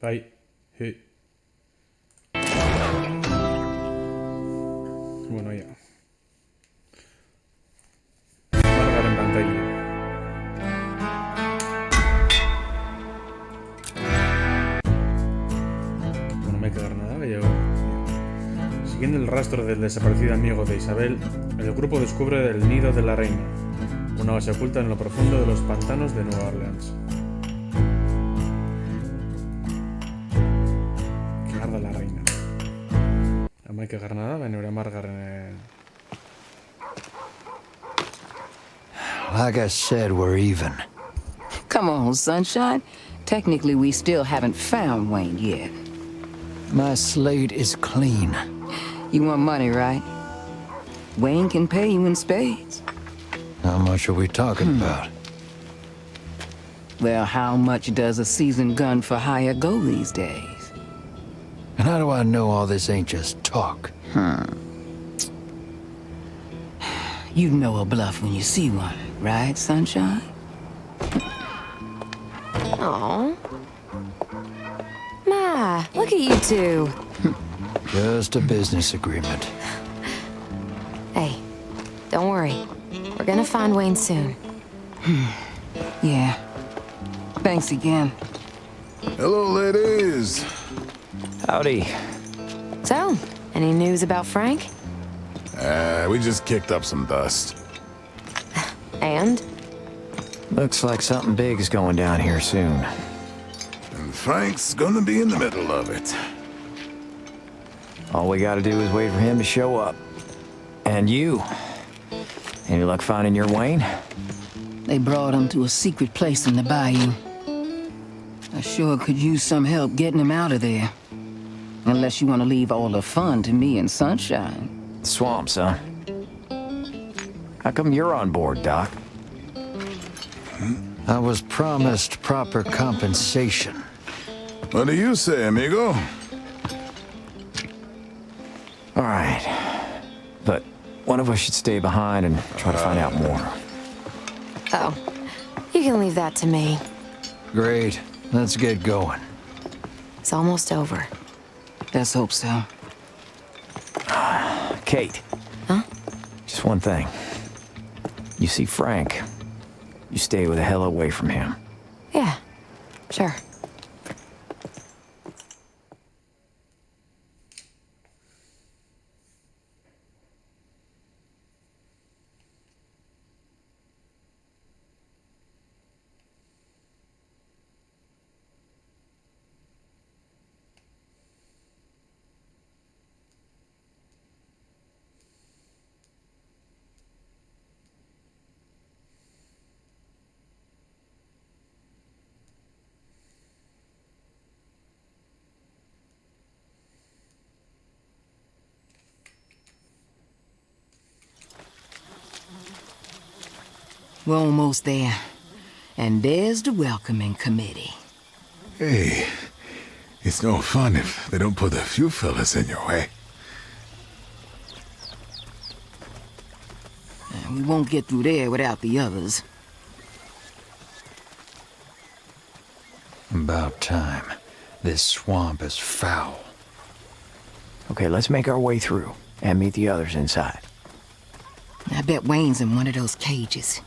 Bye. Sí. Bueno, ya. Margar en pantalla. Bueno, no me hay que dar nada, que llego. Siguiendo el rastro del desaparecido amigo de Isabel, el grupo descubre el nido de la reina, una base oculta en lo profundo de los pantanos de Nueva Orleans. Que arda la reina. No hay que dar nada, venir a margar en... Like I said, we're even. Come on, Sunshine. Technically, we still haven't found Wayne yet. My slate is clean. You want money, right? Wayne can pay you in spades. How much are we talking about? Well, how much does a seasoned gun for hire go these days? And how do I know all this ain't just talk? You know a bluff when you see one, right, Sunshine? Aw. Ma, look at you two. Just a business agreement. Hey, don't worry. We're gonna find Wayne soon. Yeah. Thanks again. Hello, ladies. Howdy. So, any news about Frank? We just kicked up some dust. And? Looks like something big is going down here soon. And Frank's gonna be in the middle of it. All we gotta do is wait for him to show up. And you. Any luck finding your Wayne? They brought him to a secret place in the bayou. I sure could use some help getting him out of there. Unless you want to leave all the fun to me and Sunshine. Swamps, huh? How come you're on board, Doc? I was promised proper compensation. What do you say, amigo? All right. But one of us should stay behind and try to find out more. Oh, you can leave that to me. Great. Let's get going. It's almost over. Let's hope so. Kate. Huh? Just one thing. You see Frank, you stay the hell away from him. Yeah, sure. We're almost there. And there's the welcoming committee. Hey, it's no fun if they don't put a few fellas in your way. We won't get through there without the others. About time. This swamp is foul. Okay, let's make our way through and meet the others inside. I bet Wayne's in one of those cages.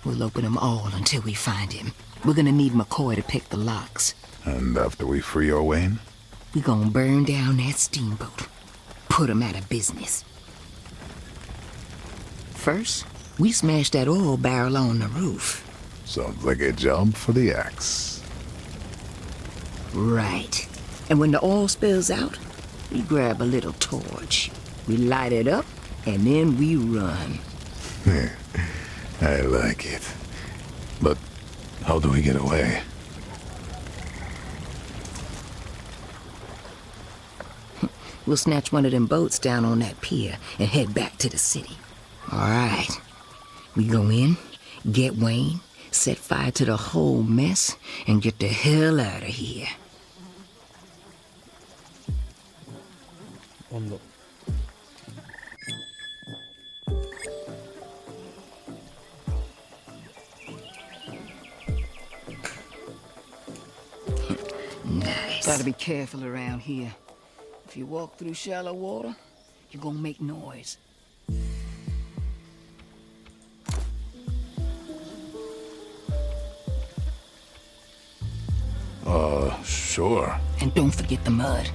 We'll open them all until we find him. We're gonna need McCoy to pick the locks. And after we free your Wayne? We're gonna burn down that steamboat. Put him out of business. First, we smash that oil barrel on the roof. Sounds like a job for the axe. Right. And when the oil spills out, we grab a little torch. We light it up, and then we run. I like it. But how do we get away? We'll snatch one of them boats down on that pier and head back to the city. All right. We go in, get Wayne, set fire to the whole mess, and get the hell out of here. Hondo. Nice. Gotta be careful around here. If you walk through shallow water, you're gonna make noise. Sure. And don't forget the mud.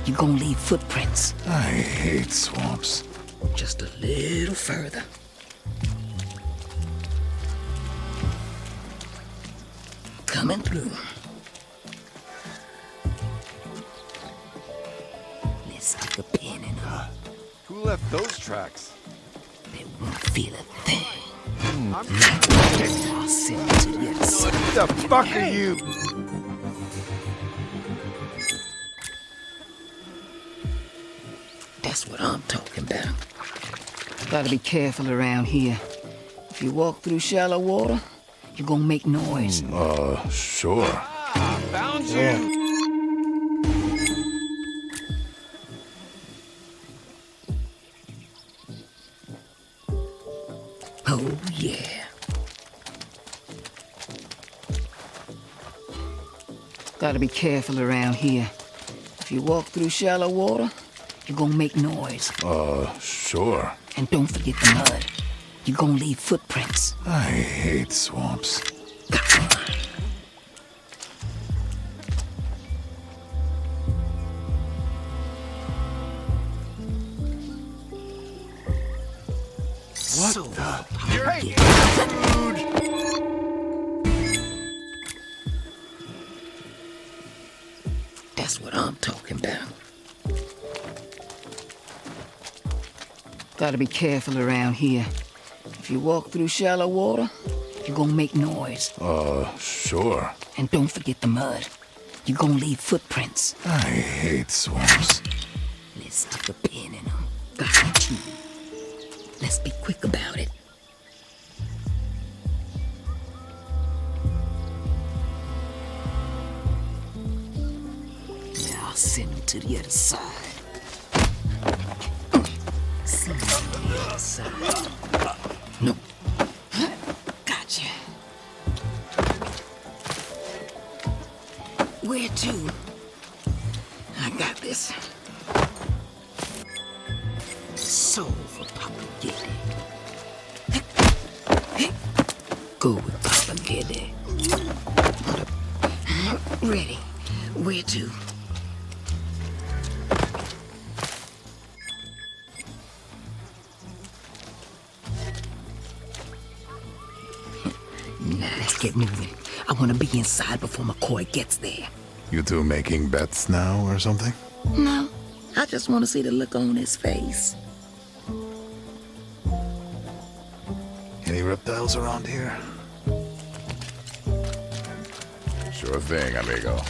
You're gonna leave footprints. I hate swamps. Just a little further. Coming through. Let's stick a pin in them. Who left those tracks? They won't feel a thing. I'll send it to the other side. What the fuck are you? That's what I'm talking about. Gotta be careful around here. If you walk through shallow water, you're gonna make noise. Sure. Found you! Oh, yeah. Gotta be careful around here. If you walk through shallow water, you're gonna make noise. Sure. And don't forget the mud. You're gonna leave footprints. I hate swamps. What the? That's what I'm talking about. Gotta be careful around here. If you walk through shallow water, you're gonna make noise. Sure. And don't forget the mud. You're gonna leave footprints. I hate swamps. Let's stick a pin in them. Got you. Let's be quick about it. Now I'll send them to the other side. See you on the other side. No. Gotcha. Where to? I got this. Soul for Papa Giddy. Go with Papa Giddy. Ready. Where to? Now let's get moving. I want to be inside before McCoy gets there. You two making bets now or something? No, I just want to see the look on his face. Any reptiles around here? Sure thing, amigo.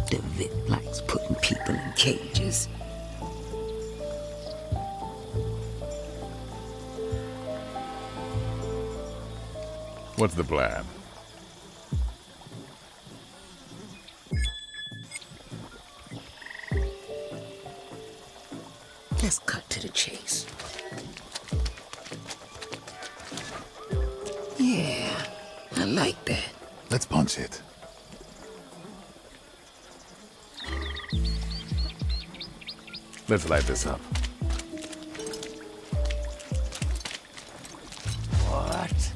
The Vic likes putting people in cages. What's the plan? Let's cut to the chase. Yeah, I like that. Let's punch it. Let's light this up. What?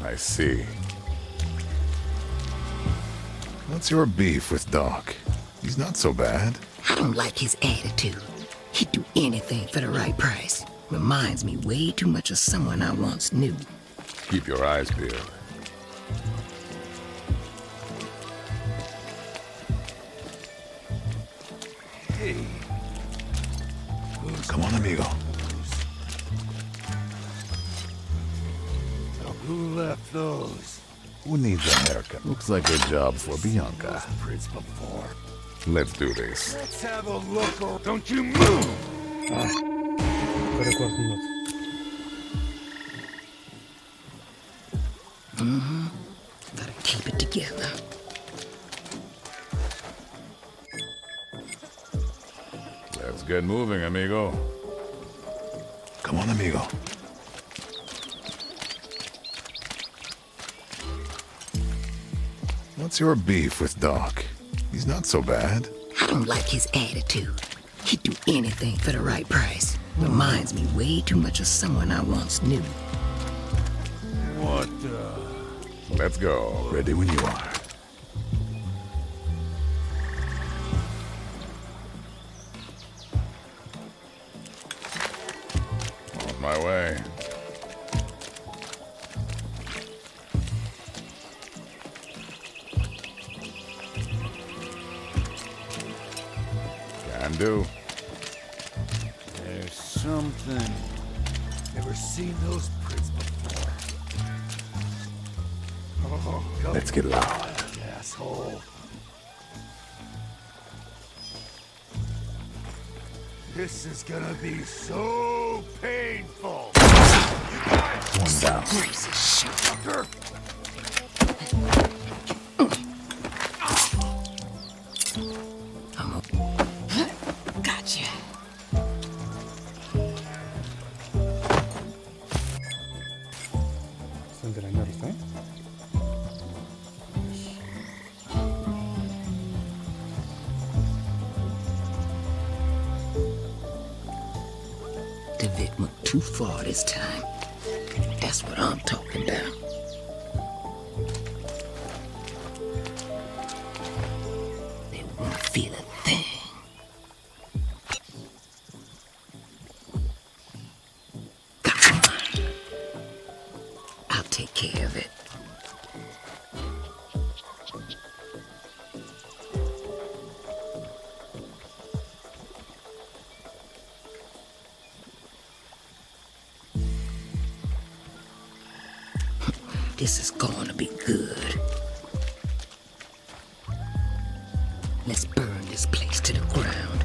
I see. What's your beef with Doc? He's not so bad. I don't like his attitude. He'd do anything for the right price. Reminds me way too much of someone I once knew. Keep your eyes peeled. Hey. Come on, amigo. Who left those? Who needs a haircut? Looks like a job for Bianca. Prints before. Let's do this. Let's have a look or don't you move! Перекладнути. Gotta keep together. Let's get moving, amigo. Come on, amigo. What's your beef with Doc? He's not so bad. I don't like his attitude. He'd do anything for the right price. Reminds me way too much of someone I once knew. What the? Let's go. Ready when you are. On my way. Can do. There's something. Never seen those prints before. Oh, go. Let's get loud. Asshole. This is gonna be so painful. One down. Crazy shit. Fucker. Gotcha. Bastante dañado está, ¿eh? DeVitt went too far this time. That's what I'm talking about. They won't feel a thing. Come on. I'll take care of it. This is going to be good. Let's burn this place to the ground.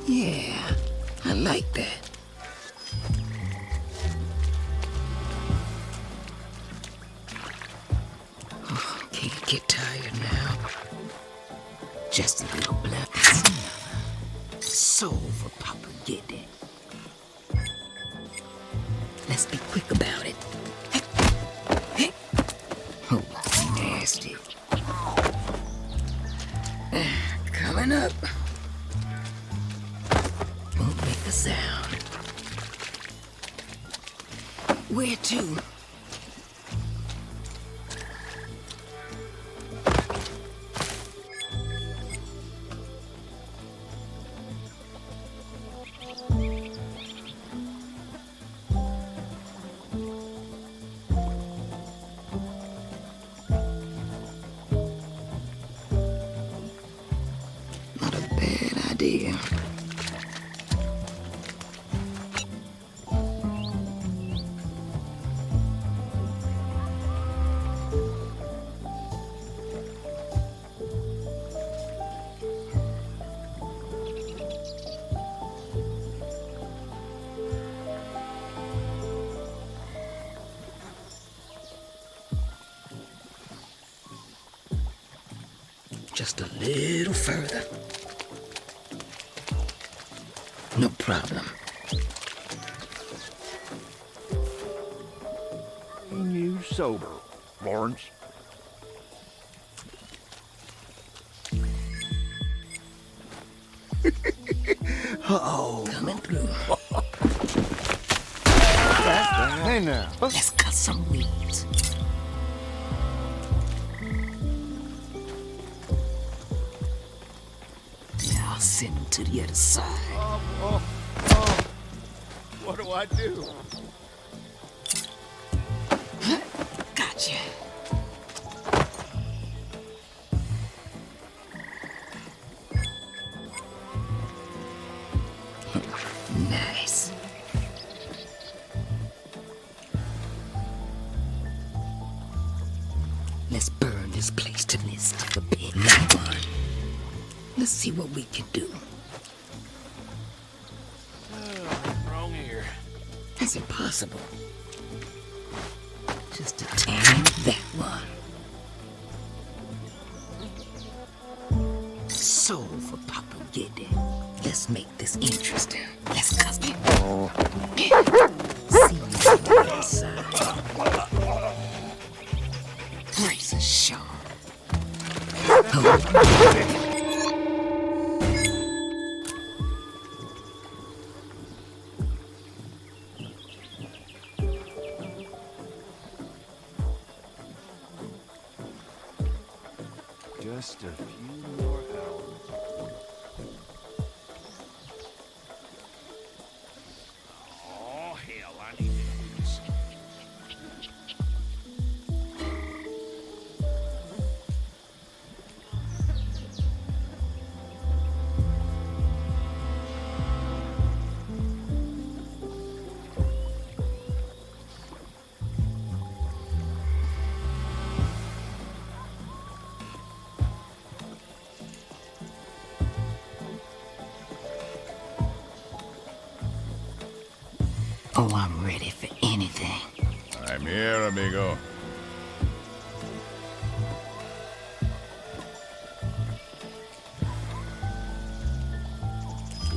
Yeah, I like that. Oh, can't get tired now. Just a little blood. Soul for Papa Giddy. Let's be quick about it. Oh, nasty. Coming up. Won't make a sound. Where to? Not a bad idea. Just a little further. No problem. Ain't you sober, Lawrence? Coming through. Hey now. Let's cut some weeds. Now I'll send them to the other side. What do I do? Gotcha. Nice. Let's burn this place to mist. A big one. Let's see what we can do. Wrong ear. That's impossible. Just to tame that one. So for Papa Gede, let's make this interesting. Let's go. See you on the other side. Razor sharp. Just a few more hours. Oh, hell, I need this. Oh, I'm ready for anything. I'm here, amigo.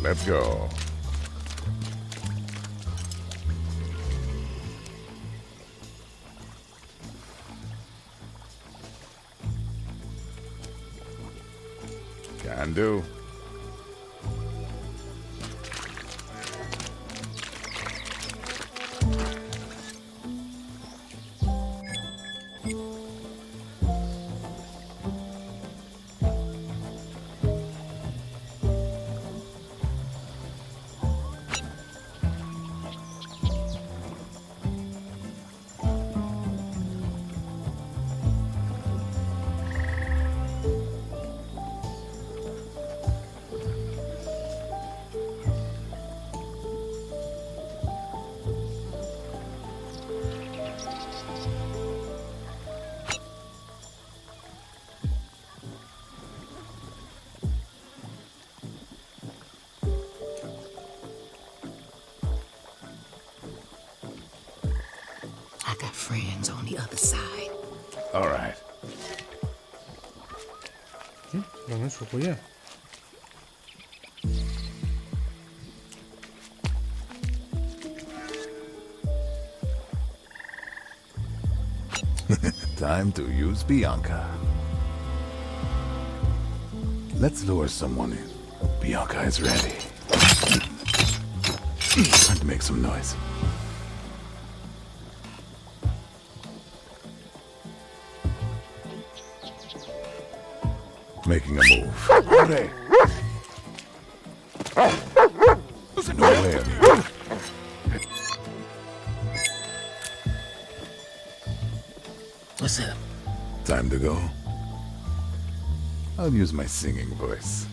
Let's go. Can do. I got friends on the other side. All right. 그러면 수고야. Time to use Bianca. Let's lure someone in. Bianca is ready. Time to make some noise. Making a move. Hurry. No way, amigo. What's up? Time to go. I'll use my singing voice.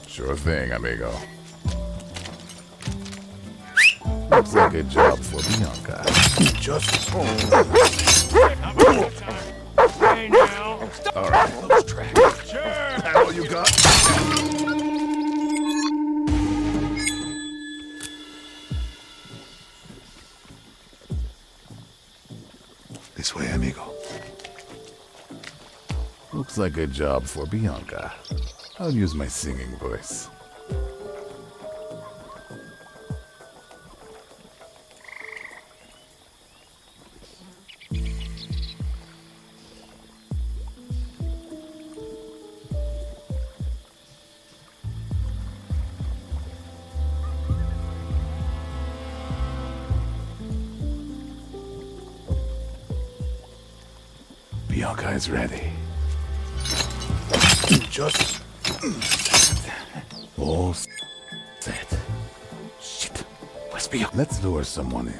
Sure thing, amigo. Looks like a job for Bianca. Just... Hey now. All right, let's try. Sure. That all you got? This way, amigo. Looks like a job for Bianca. I'll use my singing voice. Bianca is ready. Just... all set. Shit. Where's Bianca? Let's lure someone in.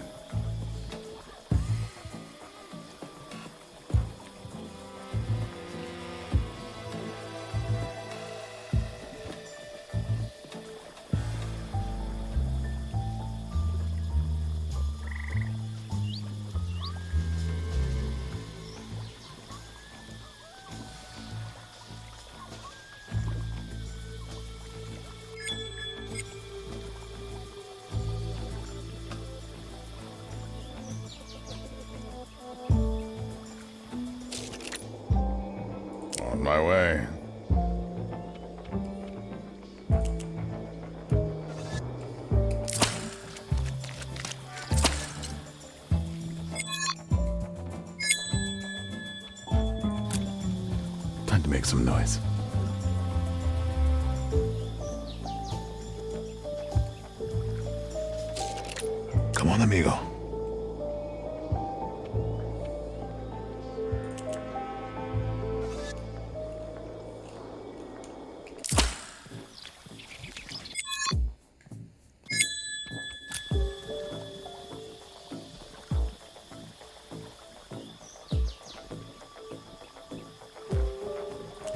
my way. Time to make some noise. Come on, amigo.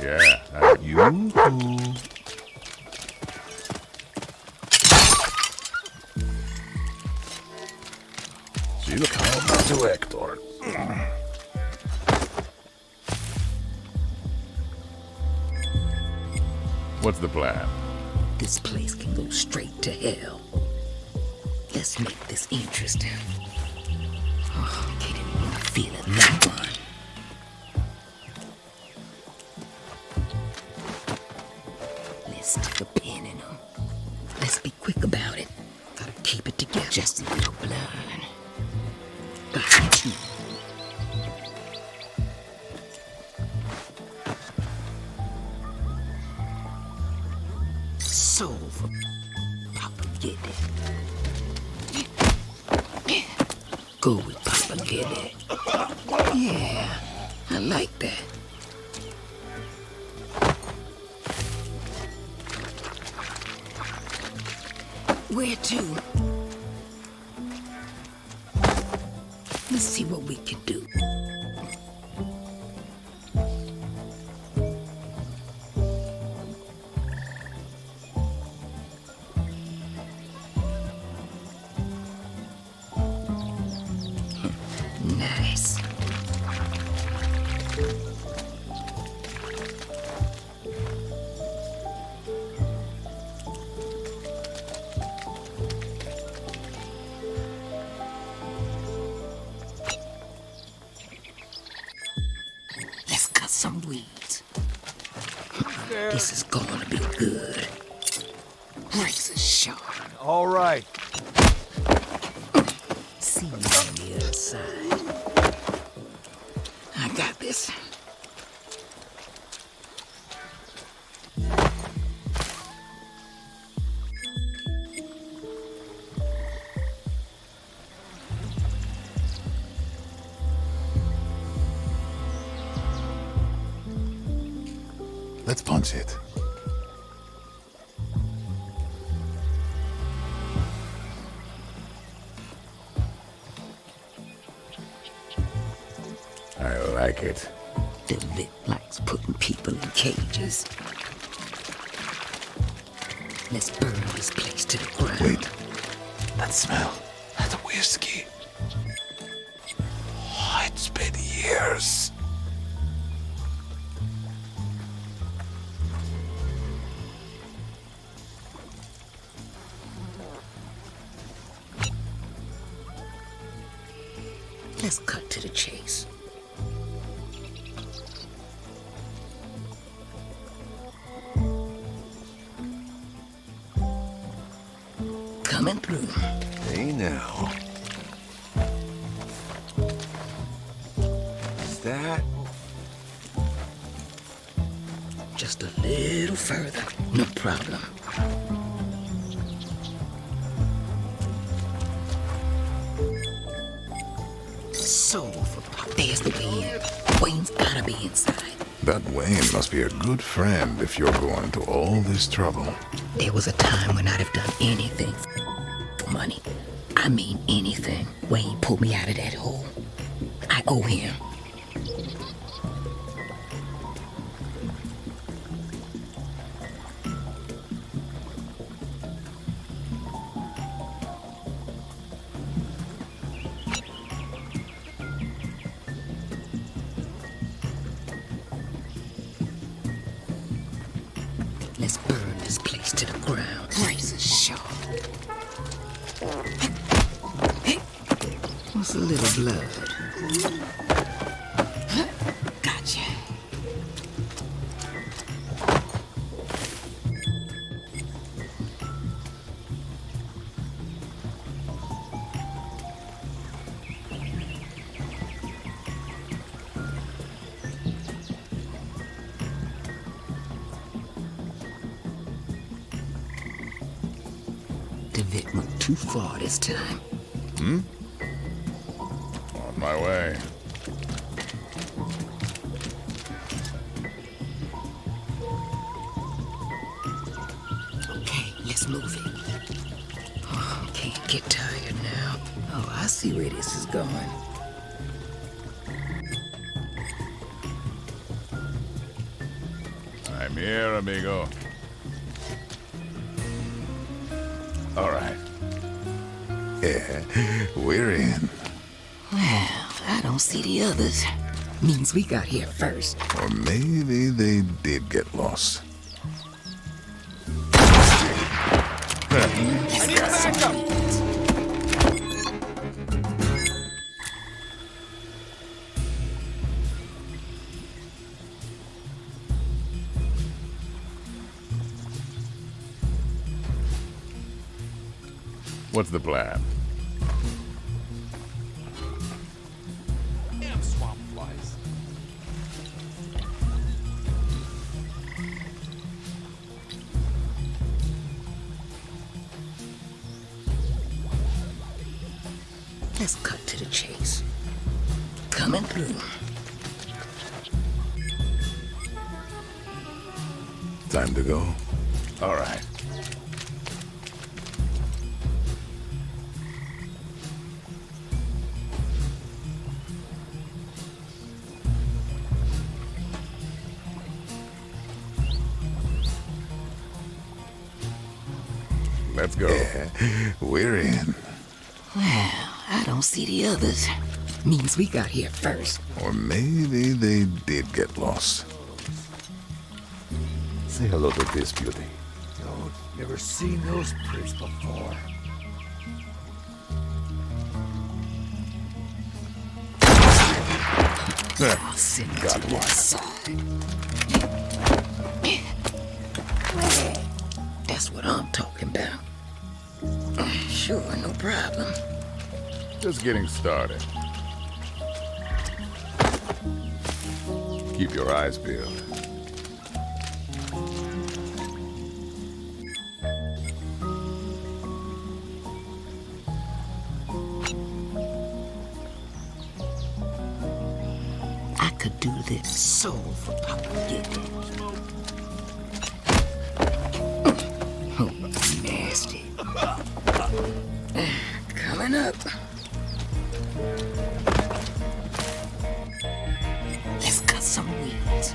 Yeah, you. See the call to Hector. What's the plan? This place can go straight to hell. Let's make this interesting. Oh, getting a feeling that one. Let's stick a pin in them. Let's be quick about it. Gotta keep it together. Just a little blood. Got you. So for Papa get it. Go with Papa get it. Yeah, I like that. Where to? Let's see what we can do. Nice. Let's cut some weeds. This is gonna be good. Razor sharp. All right. See you on the other side. I got this. Let's punch it. I like it. The Vic likes putting people in cages. Let's burn this place to the ground. Wait. That smell. That's whiskey. Oh, it's been years. Let's cut to the chase. Coming through. Hey now. Is that? Just a little further. No problem. So, there's the way in. Wayne's gotta be inside. That Wayne must be a good friend if you're going to all this trouble. There was a time when I'd have done anything for money. I mean anything. Wayne pulled me out of that hole. I owe him. Let's burn this place to the ground. Razor sharp. What's a little blood? Gotcha. Vic went too far this time. On my way. Okay, let's move it. Oh, can't get tired now. Oh, I see where this is going. I'm here, amigo. All right. Yeah, we're in. Well, I don't see the others. Means we got here first. Or maybe they did get lost. What's the plan? Damn swamp flies. Let's cut to the chase. Coming through. Time to go? All right. Let's go. Yeah, we're in. Well, I don't see the others. Means we got here first. Or maybe they did get lost. Say hello to this beauty. Don't never seen those prints before. I'll send it to one side. That's what I'm talking about. Sure, no problem. Just getting started. Keep your eyes peeled. I could do this so for Papa Getty. Oh, nasty. Coming up. Let's cut some weeds.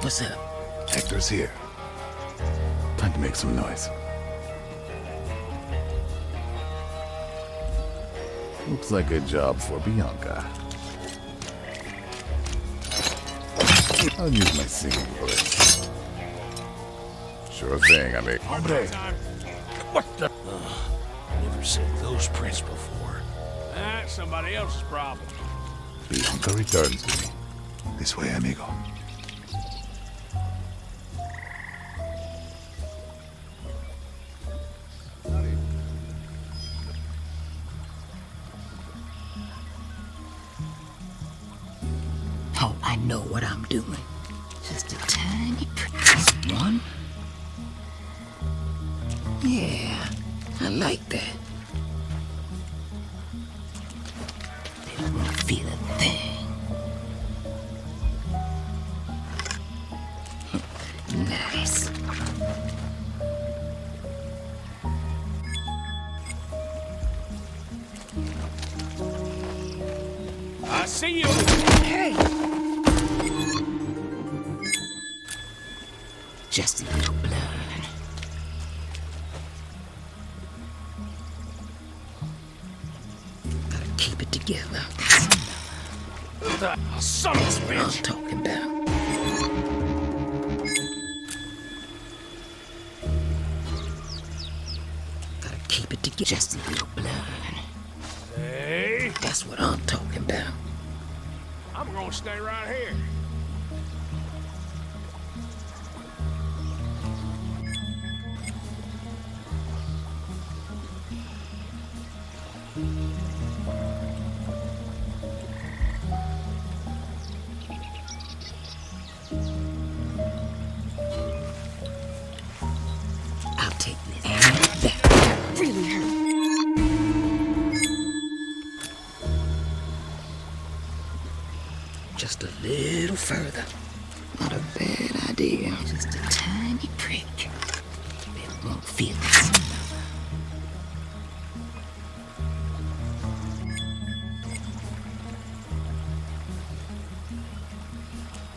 What's up? Hector's here. Time to make some noise. Looks like a job for Bianca. I'll use my singing voice. Sure thing, I make. Hombre! What the? Never seen those prints before. That's somebody else's problem. Bianca returns to me. This way, amigo. Oh, I know what I'm doing. Just a tiny just one. Yeah, I like that. They won't feel a thing. Nice. I see you. Hey! Just a little blood. Gotta keep it together. Son of a What I'm bitch. talking about. Gotta keep it together. Just a little blood. Hey, That's what I'm talking about. I'm gonna stay right here. just a little further. Not a bad idea. Just a tiny prick. It won't feel it.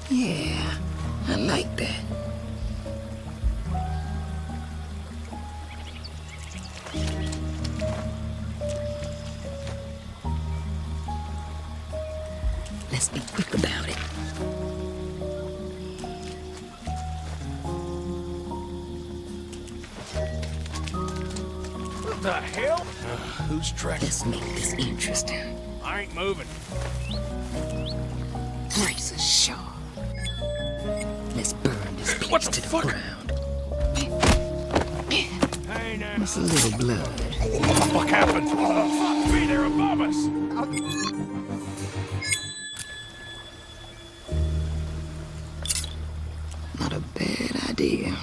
Yeah, I like that. Let's be quick about it. What the hell? Who's tracking? Let's make this interesting. I ain't moving. Razor sharp. Let's burn this piece What the to the fuck? ground. Hey now. It's a little blood. What the fuck happened? Oh, fuck me, they're above us. Not a bad idea.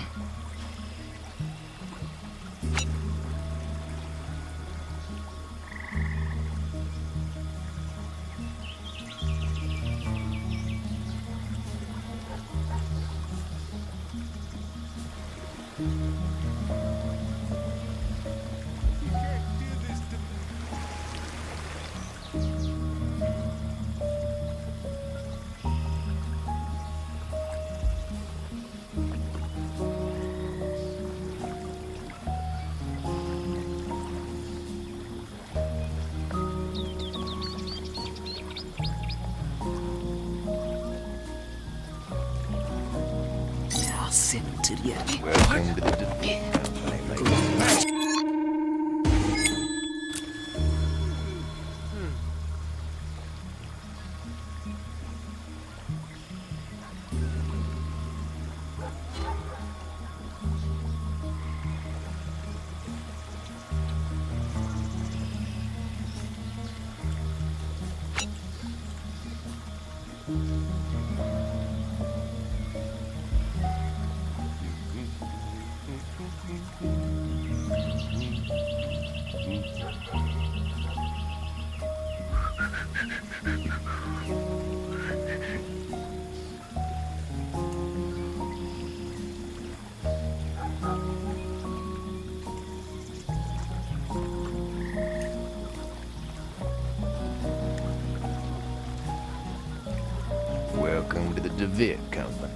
I'll send him to the other. Welcome to the Welcome to the DeVitt Company.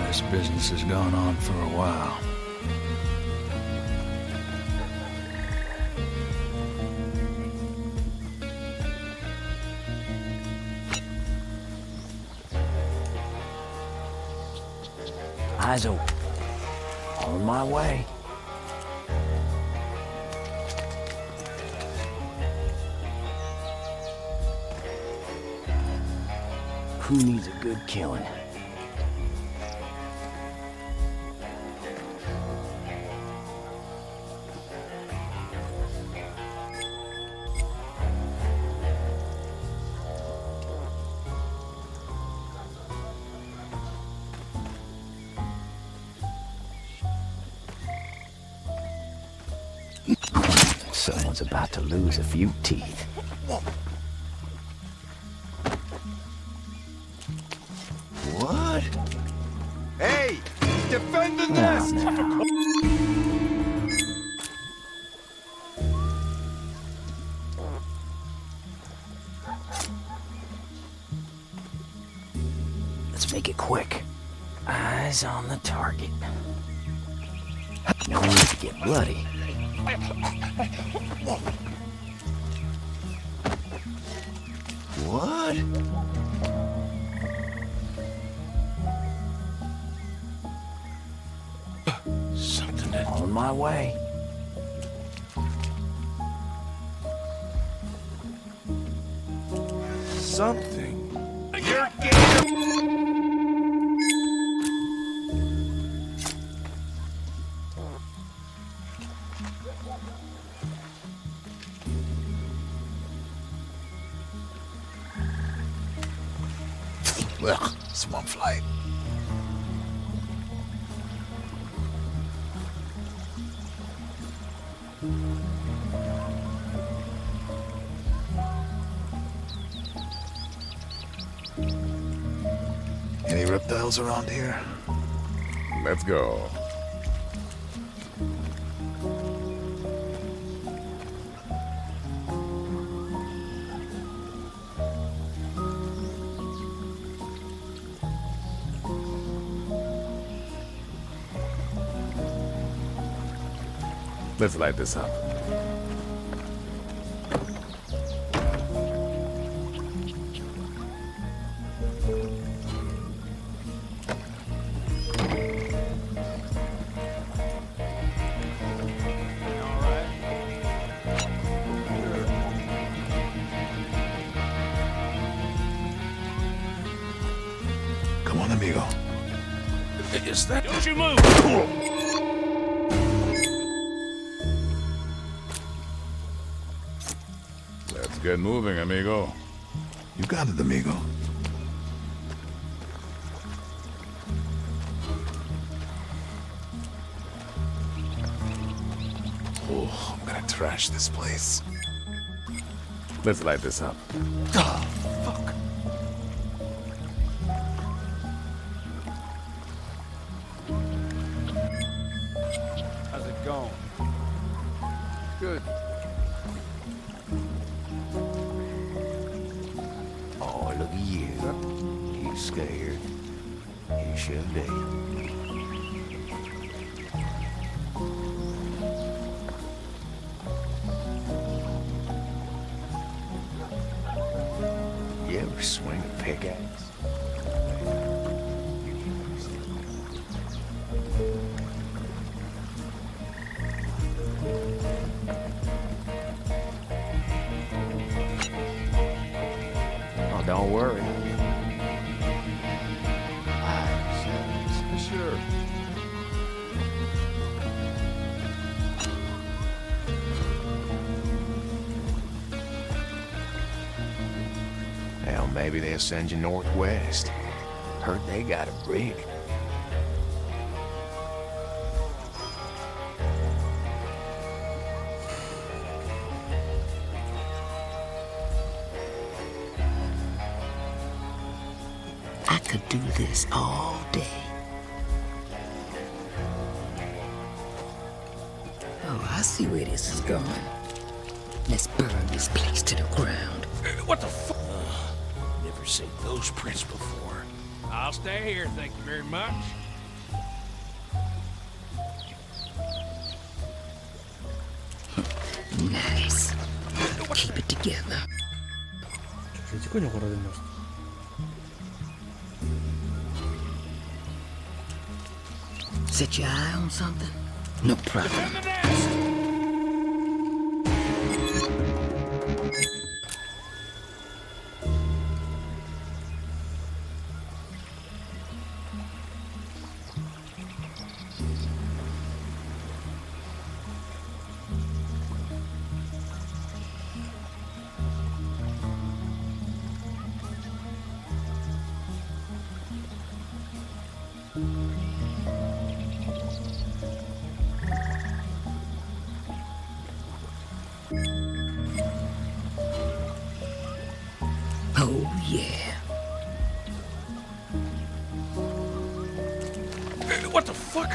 This business has gone on for a while. Eyes open. On my way. Who needs a good killing? Someone's about to lose a few teeth. What? Hey! Defend the Now, nest! now. Let's make it quick. Eyes on the target. No need to get bloody. What? Something that... On my way. Something. Ugh, swamp fly. Any reptiles around here? Let's go. Let's light this up. Come on, amigo. Is that... Don't you move! Let's get moving, amigo. You got it, amigo. Oh, I'm gonna trash this place. Let's light this up. Oh, fuck. How's it going? Good. Oh, look at you. You scared. You should be. You ever swing a pickaxe? Oh, don't worry. Sure. Well, maybe they'll send you northwest. Heard they got a rig. I could do this all day. Oh, I see where this is going. Let's burn this place to the ground. What the fuck? Never seen those prints before. I'll stay here, thank you very much. Nice. Keep it together. Che coño corre del nostro? Set your eye on something? No problem. Oh, yeah. What the fuck?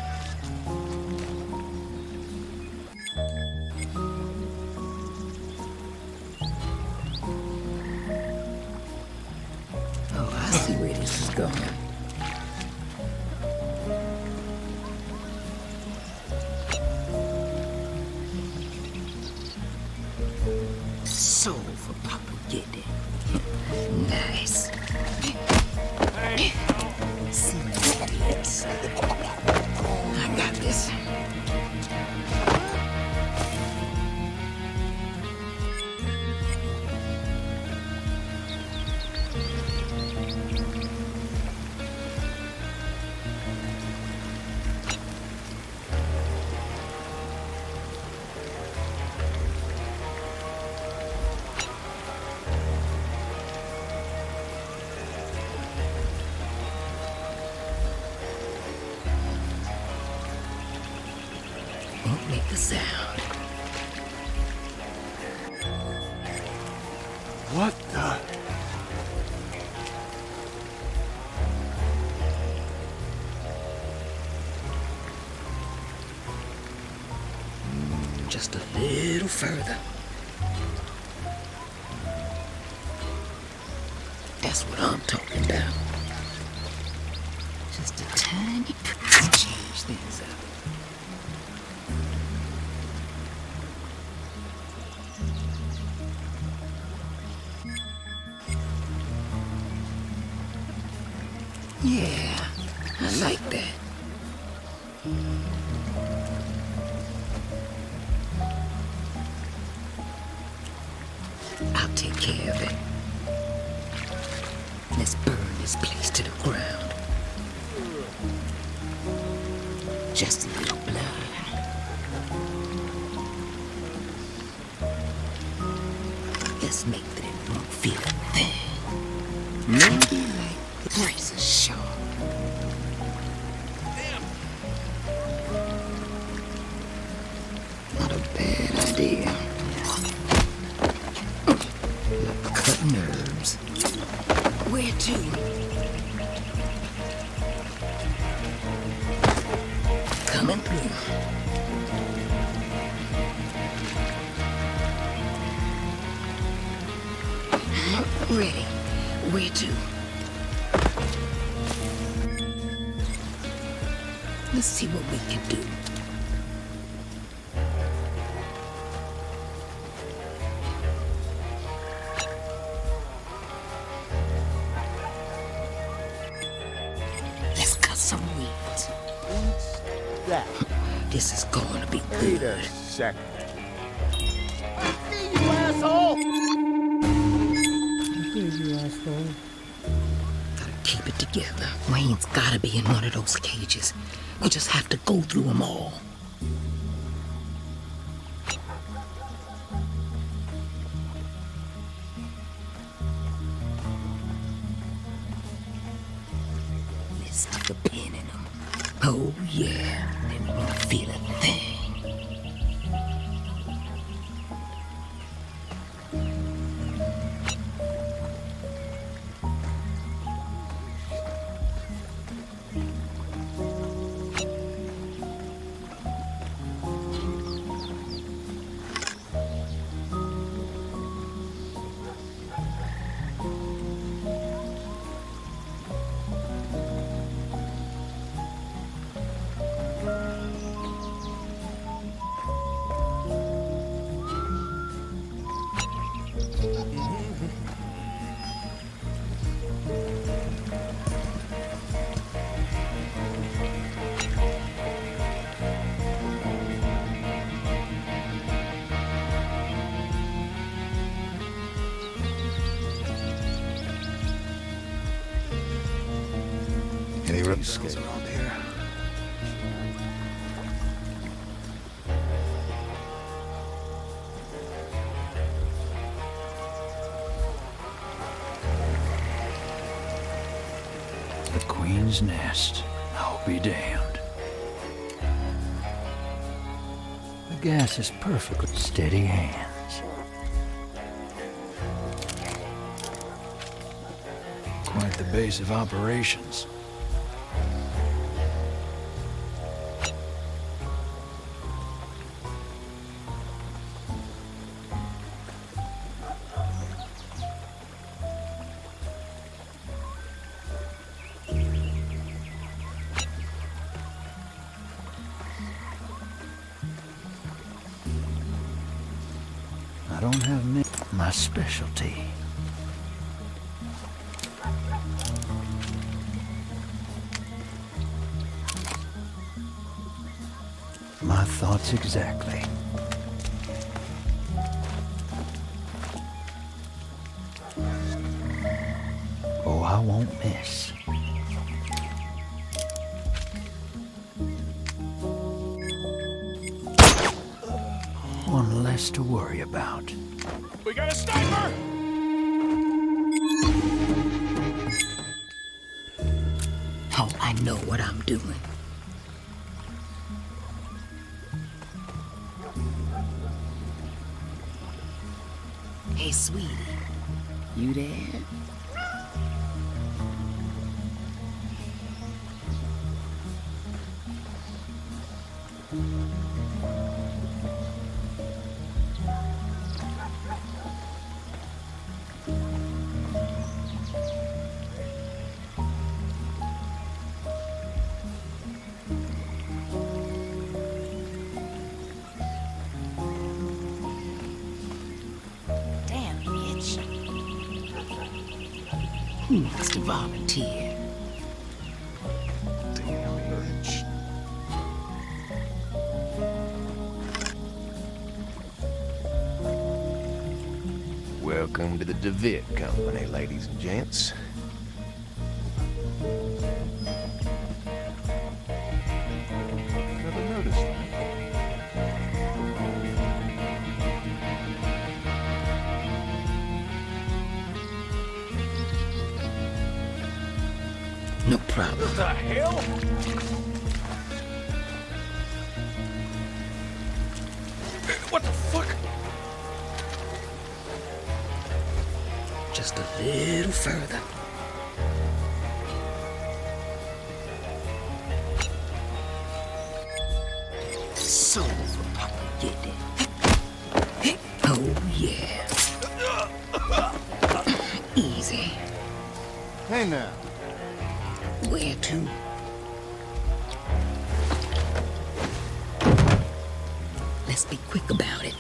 Oh, I see where this is going. So for Papa get it. Nice. See this? I got this. the sound. What the? Just a little further. That's what I'm talking about. Just a tiny bit to change things up. Yeah, I like that. I'll take care of it. Let's burn this place to the ground. Just a little blood. Let's make that it won't feel a thing. Maybe like the razor sharp. Not a bad idea. Cut nerves. Where to? Coming through. Ready. Where to? Let's see what we can do. Let's cut some weeds. That. This is going to be Wait good. a second. Gotta keep it together. Wayne's gotta be in one of those cages. We just have to go through them all. Let's stick a pin in them. Oh yeah, then we won't feel a thing. Any reptiles around here? The Queen's Nest. I'll be damned. The gas is perfectly steady hands. Quite the base of operations. I don't have my specialty. My thoughts exactly. Oh, I won't miss. One less to worry about. We got a sniper! Oh, I know what I'm doing. you there? Damn, bitch. Who wants to volunteer? Damn bitch. Welcome to the DeVitt Company, ladies and gents. Never noticed that. No problem. The hell? What the fuck? Just a little further. So get it. Oh yeah. Easy. Hey now. Where to? Let's be quick about it.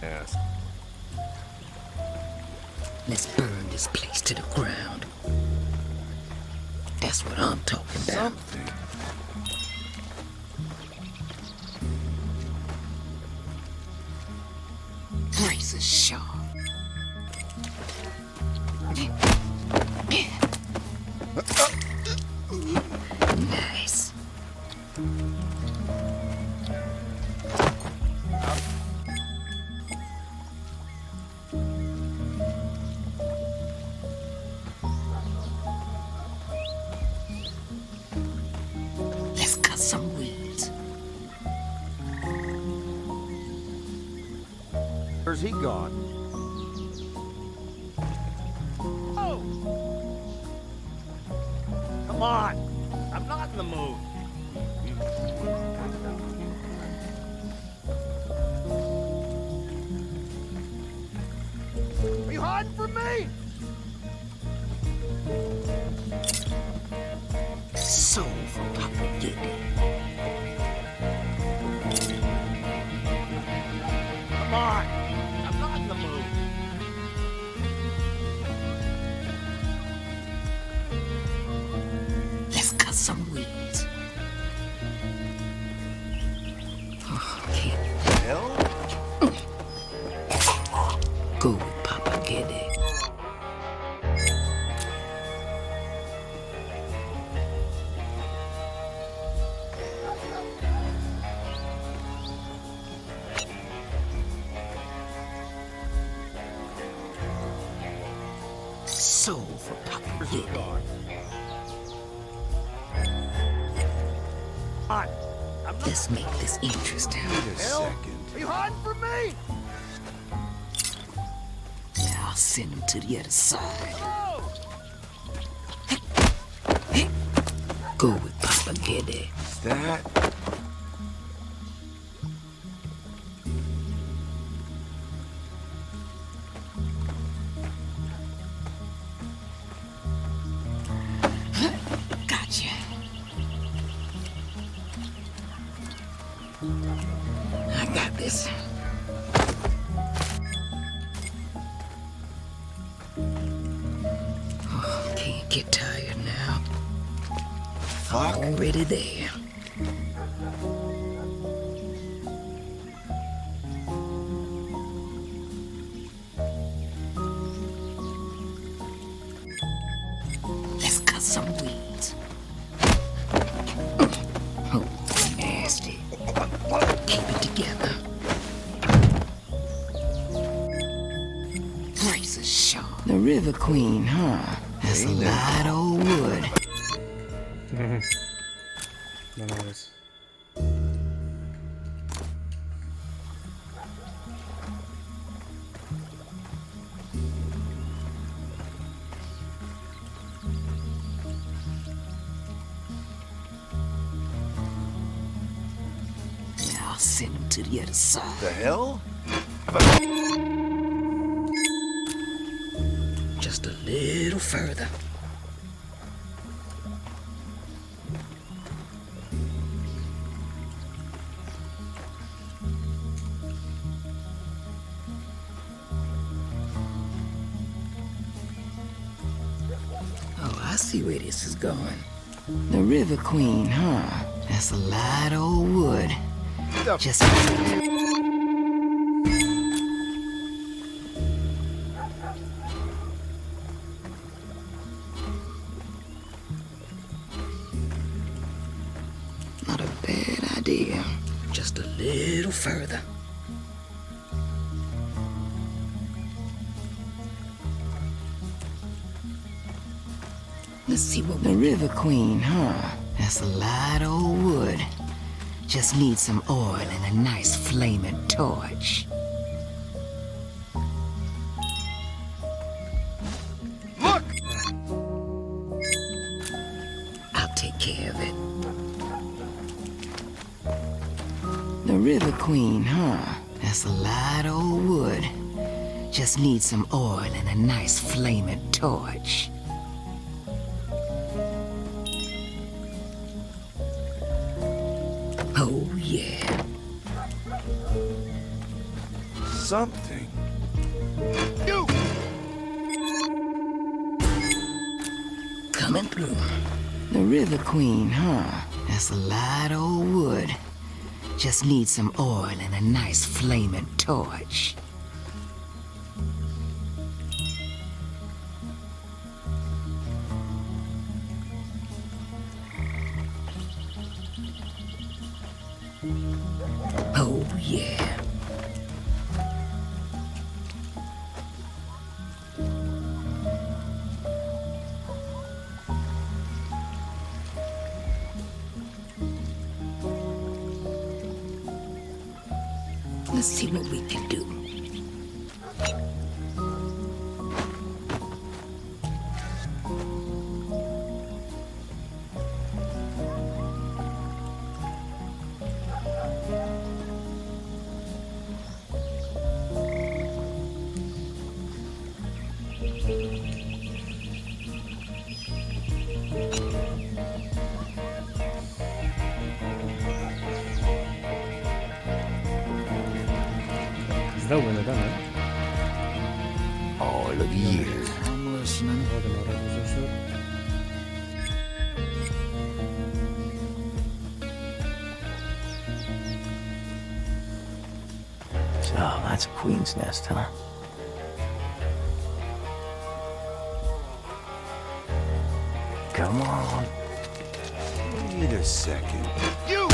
Ass. Let's burn this place to the ground. That's what I'm talking about. Something. Razor sharp. Nice. Let's cut some weeds. Where's he gone? Oh! Come on! I'm not in the mood. Are you hiding from me? So for Papa Diddy. Come on! I'm not in the mood. Let's cut some weeds. Oh, kid. Hell? Go with Papa Diddy. So for Papa Diddy. On. I'm not. Let's make this interesting. Hell? Are you hiding from me? Now I'll send him to the other side. Oh! Go with Papa Diddy. Is that? Gotcha. I got this. Oh, can't get tired now. Fuck. Already there. Let's cut some weeds. Oh, nasty. Keep it together. Razor sharp. The River Queen, huh? That's a lot of old wood. No mames. I'll send him to the other side. The hell? Just a little further. Oh, I see where this is going. The River Queen, huh? That's a lot of old wood. Just... Not a bad idea. Just a little further. Let's see what... The River Queen, huh? That's a lot of old wood. Just need some oil and a nice flaming torch. Look! I'll take care of it. The River Queen, huh? That's a lot of old wood. Just need some oil and a nice flaming torch. Oh, yeah. Something. You! Coming through. The River Queen, huh? That's a lot of old wood. Just need some oil and a nice flaming torch. Oh, yeah. Let's see what we can do. Está bueno también. All of you. I'm listening. Algo que no recuso eso. So, that's a queen's nest, huh? Come on. Wait a second. You!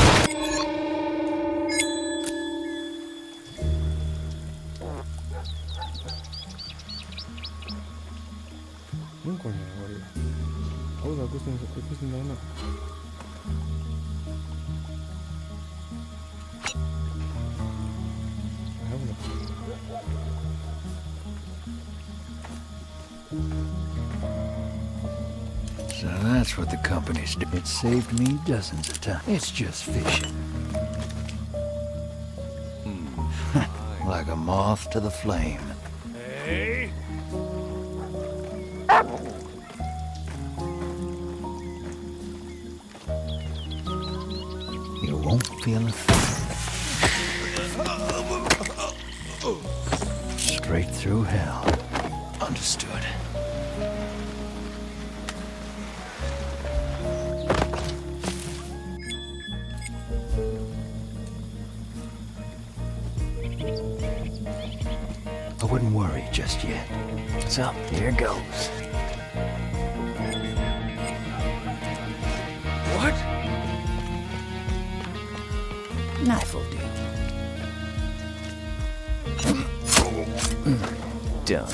Un coño, gorila. Oda, questa è una. So that's what the company's do. It saved me dozens of times. It's just fishing. Like a moth to the flame. Hey! You won't feel a thing. Straight through hell. Understood. I wouldn't worry just yet. So, here goes. What? Knife will do. Done.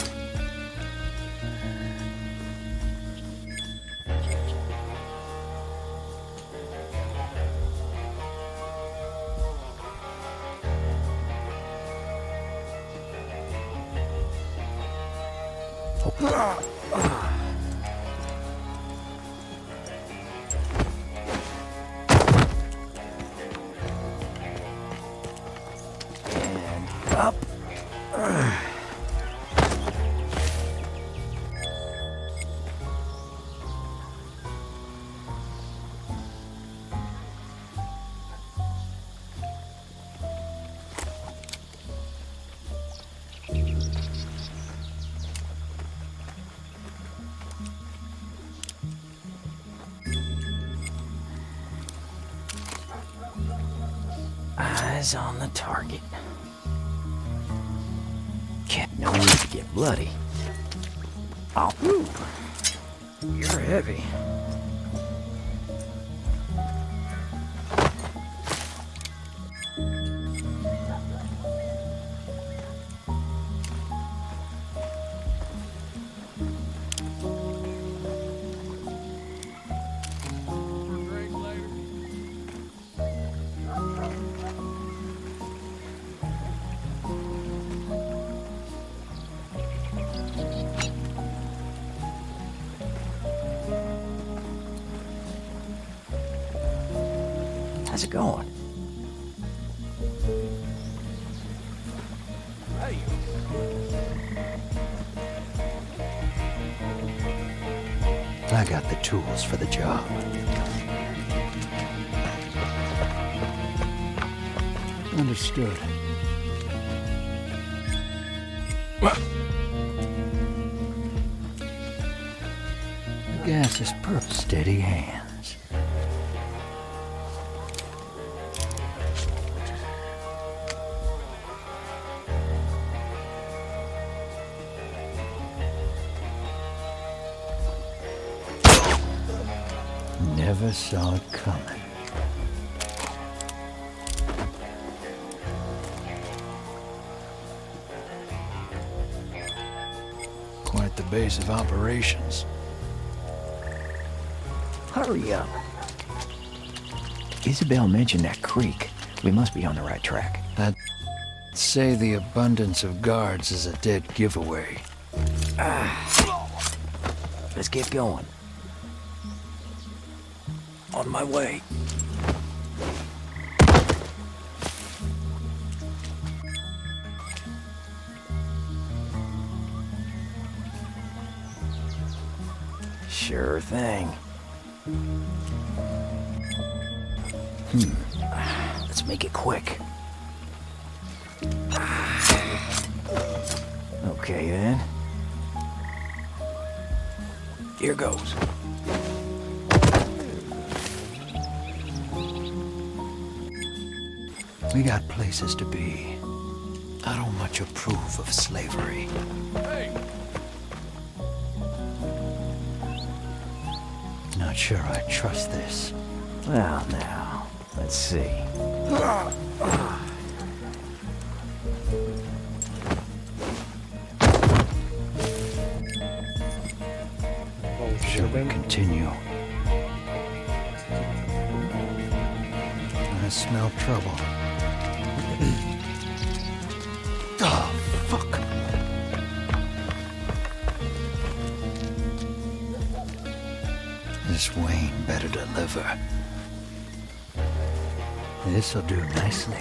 Eyes on the target. No need to get bloody. Oh, whew. You're heavy. How's it going? Hey, I got the tools for the job. Understood. The gas is perfect. Steady hands. Never saw it coming. Quite the base of operations. Hurry up. Isabel mentioned that creek. We must be on the right track. I'd say the abundance of guards is a dead giveaway. Let's get going. On my way. Sure thing. Let's make it quick. Okay then. Here goes. We got places to be. I don't much approve of slavery. hey, Not sure I trust this. Well, now, let's see. Oh, Shall we continue? I smell trouble. Oh, fuck. This Wayne better deliver. This'll do nicely.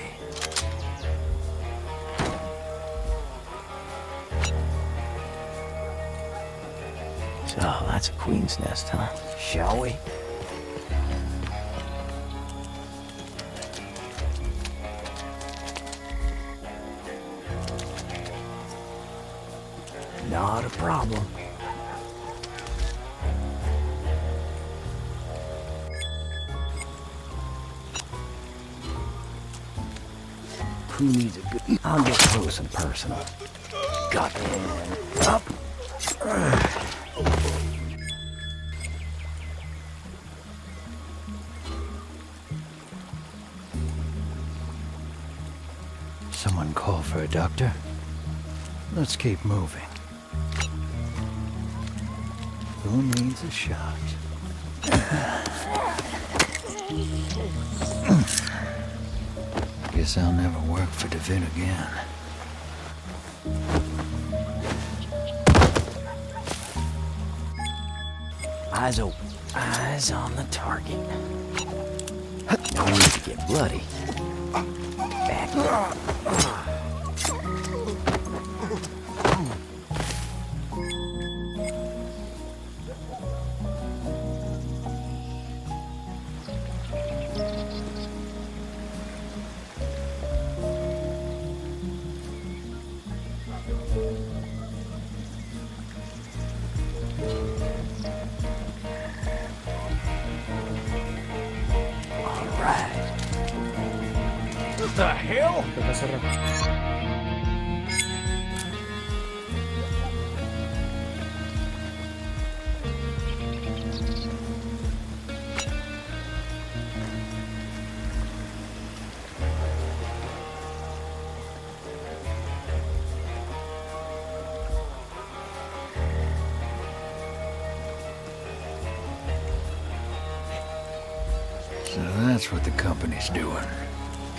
So, that's a queen's nest, huh? Shall we? Not a problem. Who needs a good... I'll get close and personal. Got it. Up. Someone call for a doctor? Let's keep moving. Who needs a shot? Guess I'll never work for DeVitt again. Eyes open. Eyes on the target. No need to get bloody. Back up. the hell? ¿Qué pasa, Ra? So that's what the company's doing.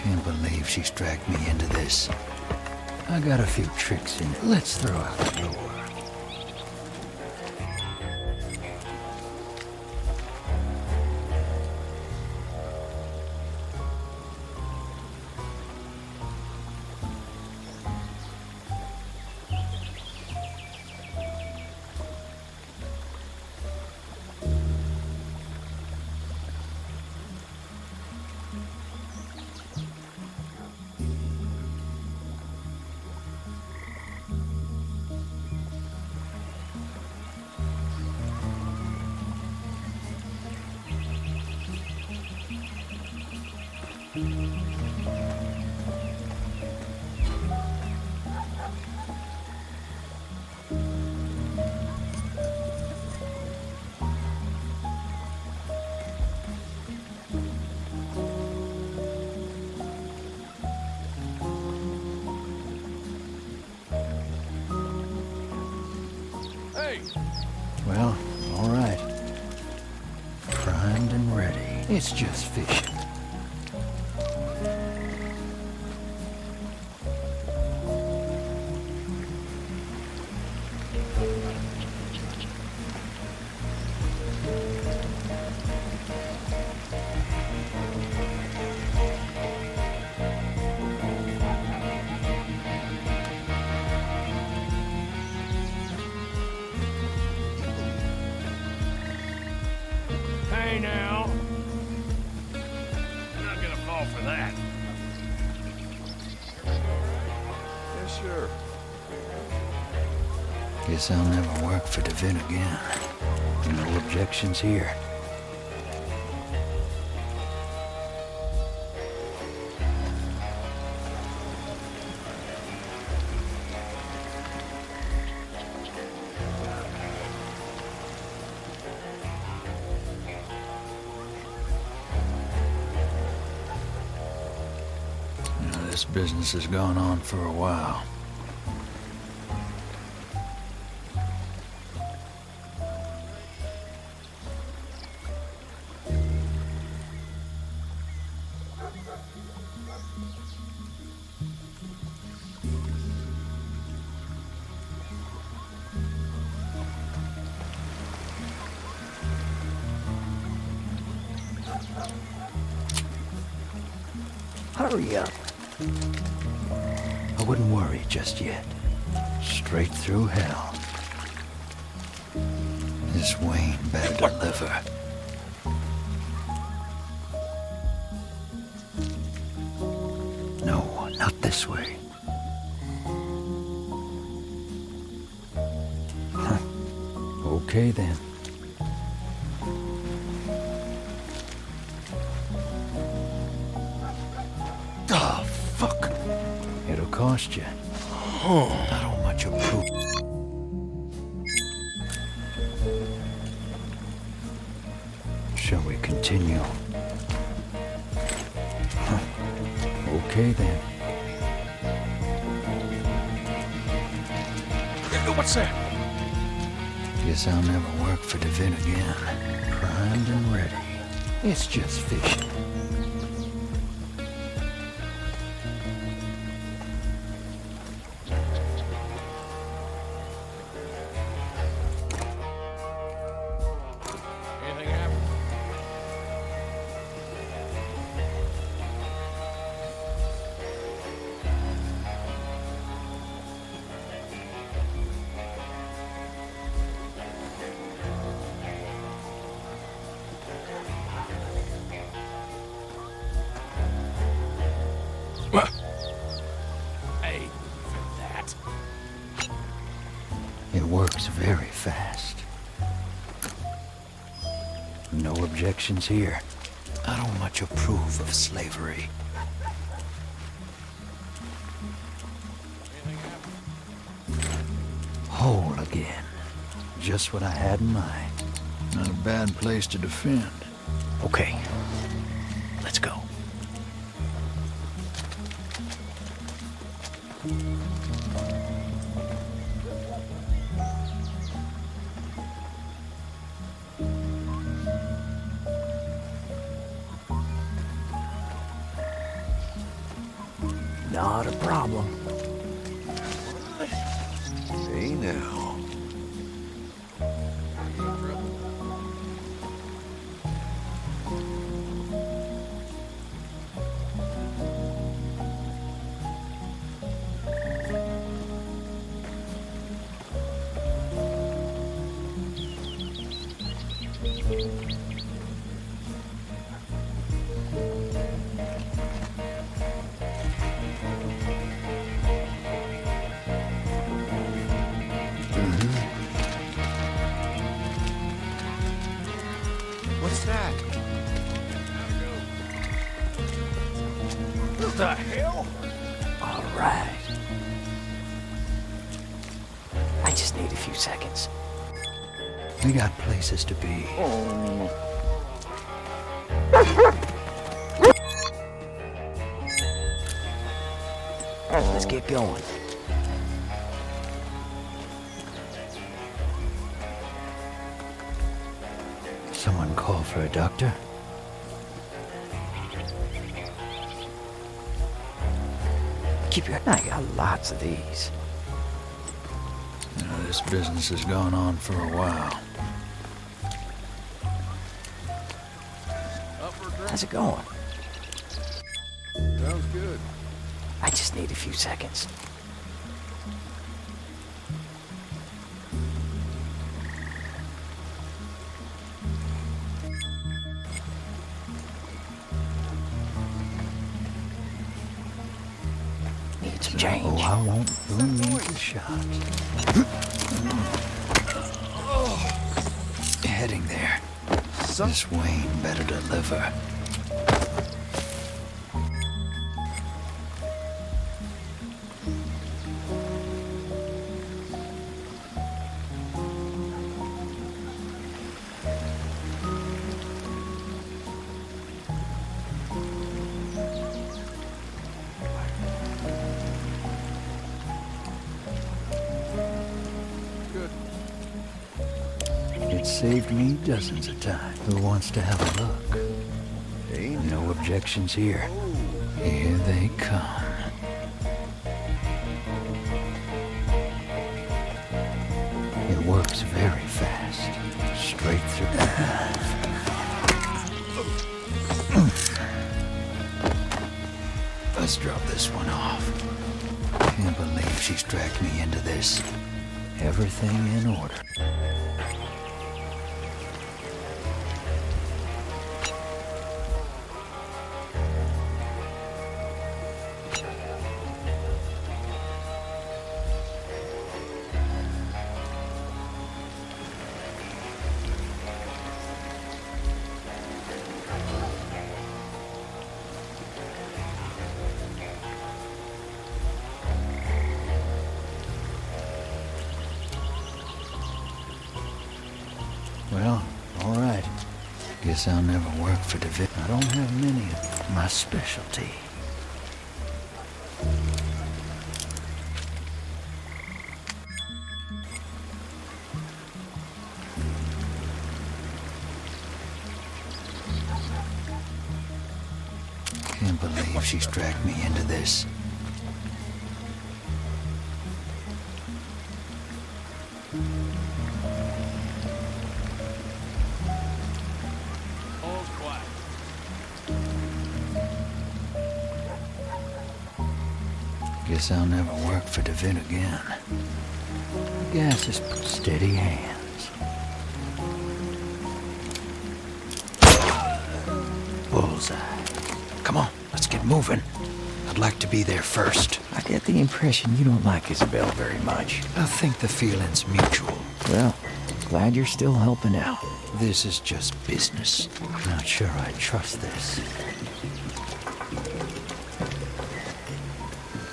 Can't believe she's dragged me into this. I got a few tricks in it. Let's throw out the door. Hey, Well, all right. Primed and ready. It's just fishing. hey now. You're not gonna fall for that. Yes, sure. Guess I'll never work for Devin again. No objections here. Now, this business has gone on for a while. Hurry up. I wouldn't worry just yet. Straight through hell. This Wayne better deliver. No, not this way. Huh. Okay then. Oh, fuck. It'll cost you. I don't much approve. Shall we continue? Huh. Okay then. What's that? Guess I'll never work for Devin again. Primed and ready. It's just fishing. Anything happen? Hey, for that. It works very fast. No objections here. I don't much approve of slavery. whole again. Just what I had in mind. Not a bad place to defend. Okay, let's go. Not a problem. Hey now. What's that? What the hell? All right. I just need a few seconds. We got places to be. Let's get going. Someone call for a doctor? Keep your eye. I got lots of these. This business has gone on for a while. How's it going? Sounds good. I just need a few seconds. Need some change. Oh, I won't believe the shot. Heading there. This Wayne better deliver. It saved me dozens of times. Who wants to have a look? Hey No objections here. Here they come. It works very fast. Straight through. Let's drop this one off. Can't believe she's dragged me into this. Everything in order. Well, all right. Guess I'll never work for David. I don't have many of my specialty. Can't believe she's dragged me into this. All's quiet. Guess I'll never work for David again. I guess it's steady hands. Bullseye. Come on, let's get moving. I'd like to be there first. I get the impression you don't like Isabel very much. I think the feeling's mutual. Well, glad you're still helping out. This is just business. Not sure I trust this.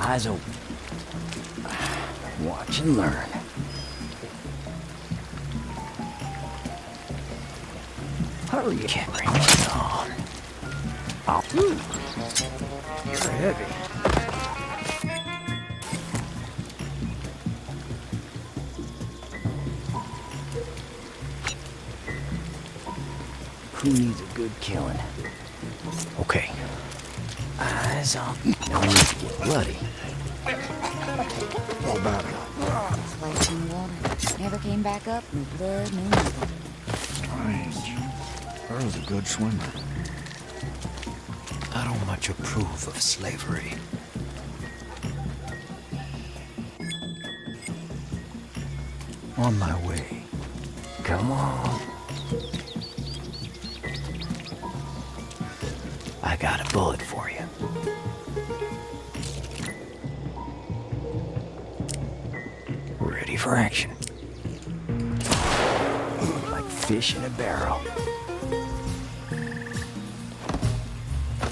Eyes open. Watch and learn. Hurry, can't bring it on. Oh, you're heavy. Who needs a good killing? Okay. Eyes on. No need to get bloody. What about it? Like in water. Never came back up, no blood, no nothing. Strange. Earl's a good swimmer. I don't much approve of slavery. On my way. Come on. I got a bullet for you. Ready for action. Like fish in a barrel.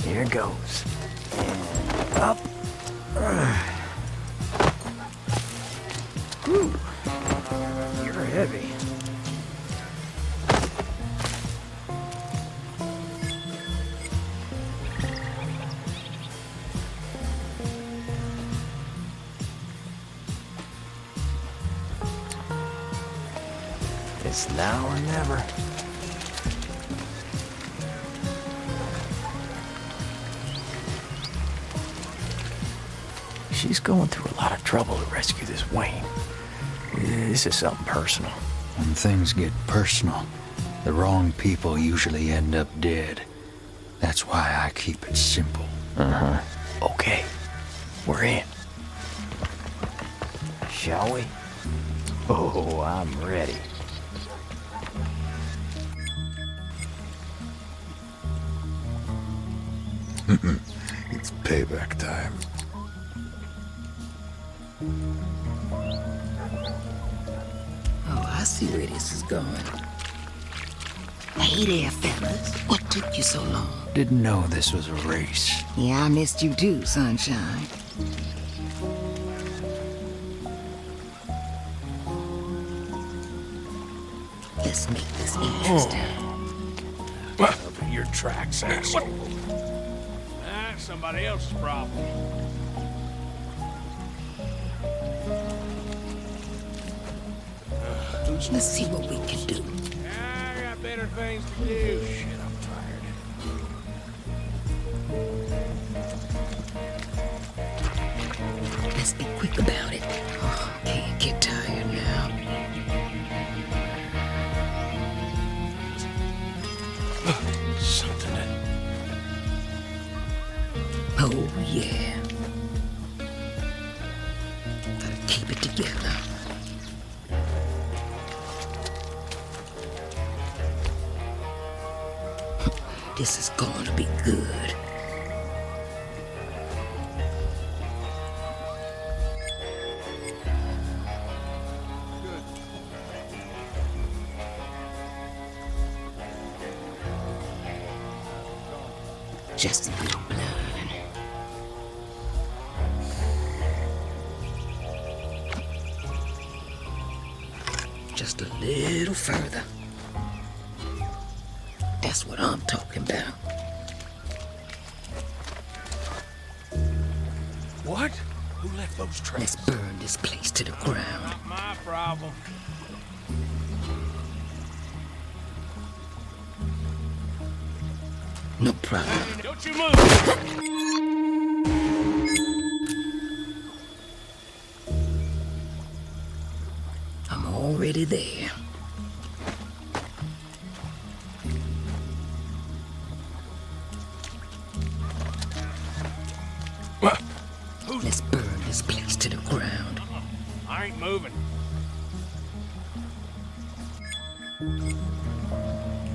Here goes. And up. Whew. You're heavy. It's now or never. She's going through a lot of trouble to rescue this Wayne. This is something personal. When things get personal, the wrong people usually end up dead. That's why I keep it simple. Uh-huh. Okay. We're in. Shall we? Oh, I'm ready. It's payback time. Oh, I see where this is going. Hey there, fellas. What took you so long? Didn't know this was a race. Yeah, I missed you too, sunshine. Let's make this interesting. Cover your tracks, asshole. That's somebody else's problem. Let's see what we can do. I got better things to do. Shit, I'm tired. Let's be quick about it. Oh, can't get tired now. Something that... Oh, yeah. Gotta keep it together. This is going to be good. Just a little blood. Just a little further. That's what I'm talking about. What? Who left those tracks? Let's burn this place to the ground. Not my problem. No problem. Don't you move! I'm already there. Let's burn this place to the ground. I ain't moving.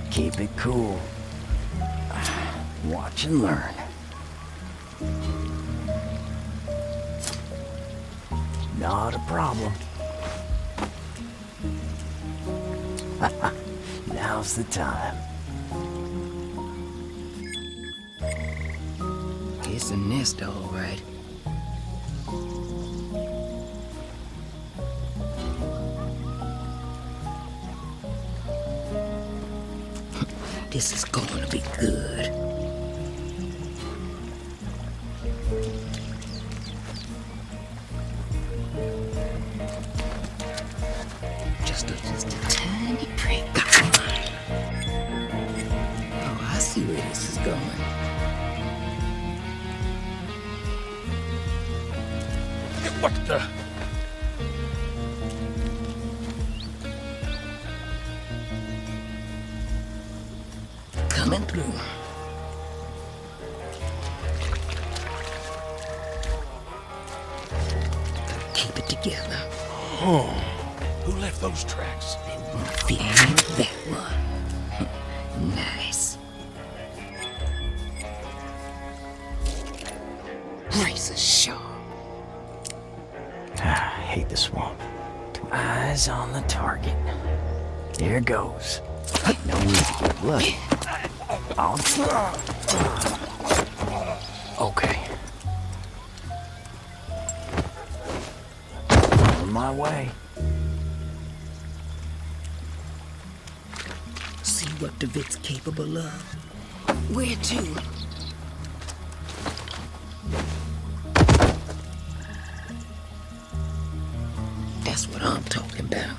Keep it cool. Watch and learn. Not a problem. Now's the time. It's a nest, all right. This is going to be good. Just a tiny prick. Oh, I see where this is going. What the? Coming through. Keep it together. Oh, who left those tracks? And that one. Nice. Razor sharp. I hate the swamp. Eyes on the target. Here goes. No need to get bloody. Okay. On my way. See what the Vic's capable of. Where to? That's what I'm talking about.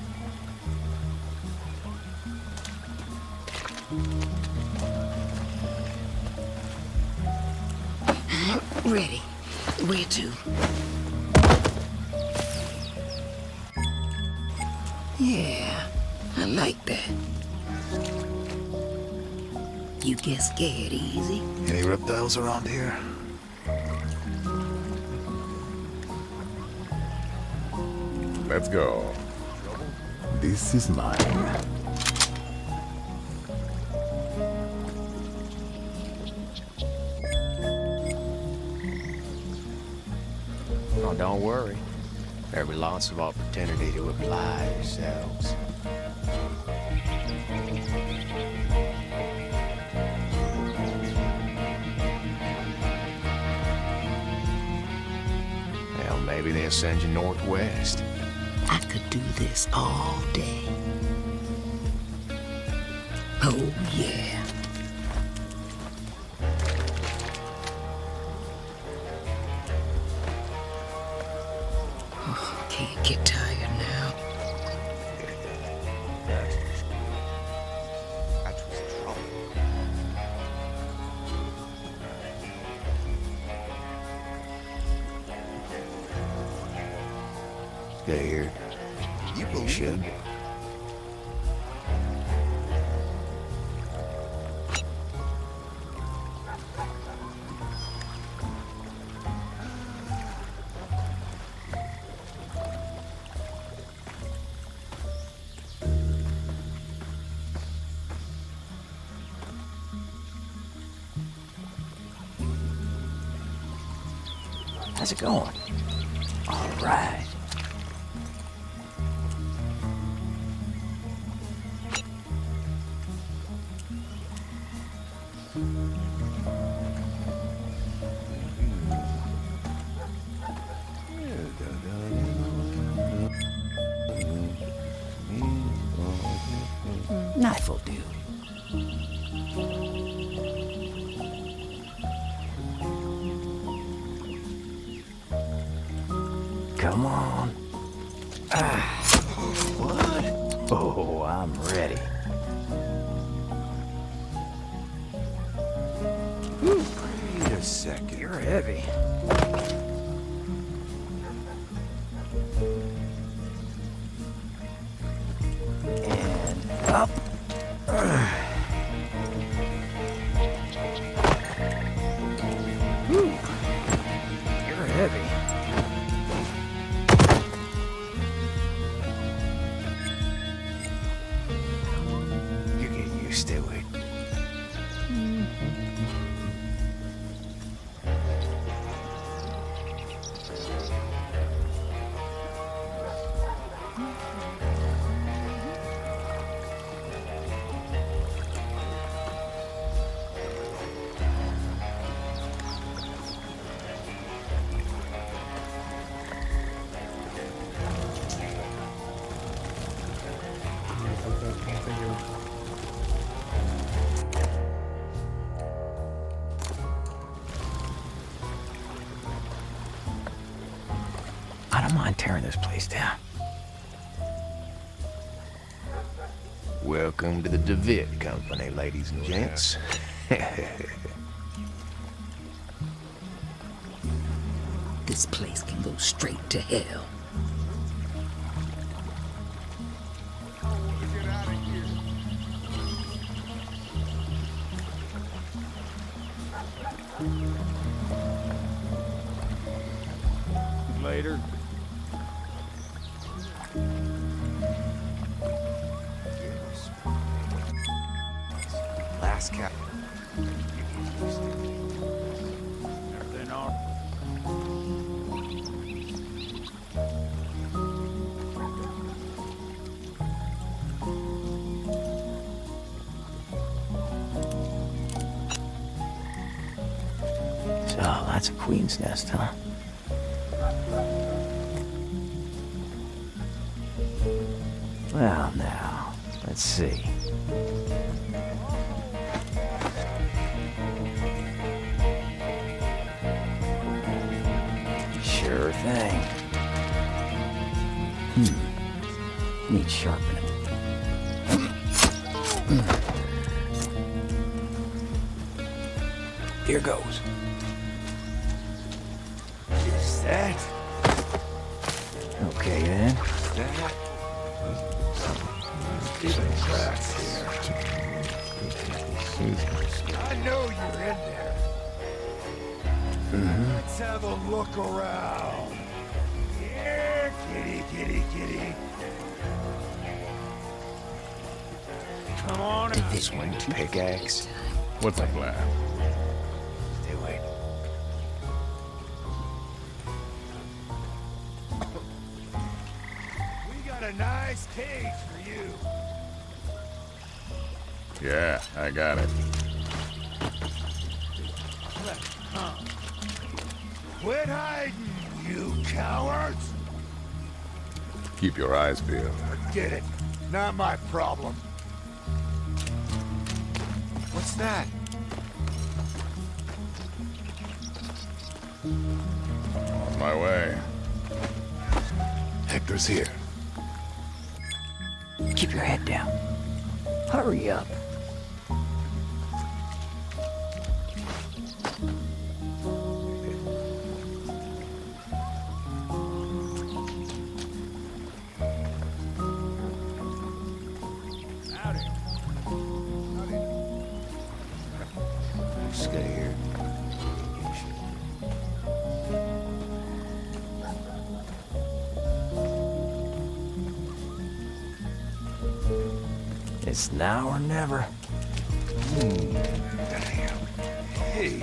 Ready. Where to? Yeah, I like that. You get scared easy. Any reptiles around here? Let's go. This is mine. Oh, don't worry. There'll be lots of opportunity to apply yourselves. Well, maybe they'll send you northwest. I could do this all day. Oh, yeah. Oh, can't get tired now. Scared? You should. How's it going? All right. Knife will do. Come on. What? Oh, I'm ready. Wait a second. You're heavy. And up. Whew. You're heavy. You get used to it. mind tearing this place down. Welcome to the DeWitt Company, ladies and gents. This place can go straight to hell. Later. Last cap. Everything all So, that's a queen's nest, huh? Well, now, let's see. Sure thing. Need sharpening. Here goes. is that? Okay, then. That? Even tracks here. I know you're in there. Let's have a look around. Here, kitty, kitty, kitty. Come on out. This one pickaxe. What's the plan? Stay wait. We got a nice cage for you. Yeah, I got it. Quit hiding, you cowards! Keep your eyes peeled. Get it. Not my problem. What's that? On my way. Hector's here. Keep your head down. Hurry up. Howdy. You scared? It's now or never. Hey.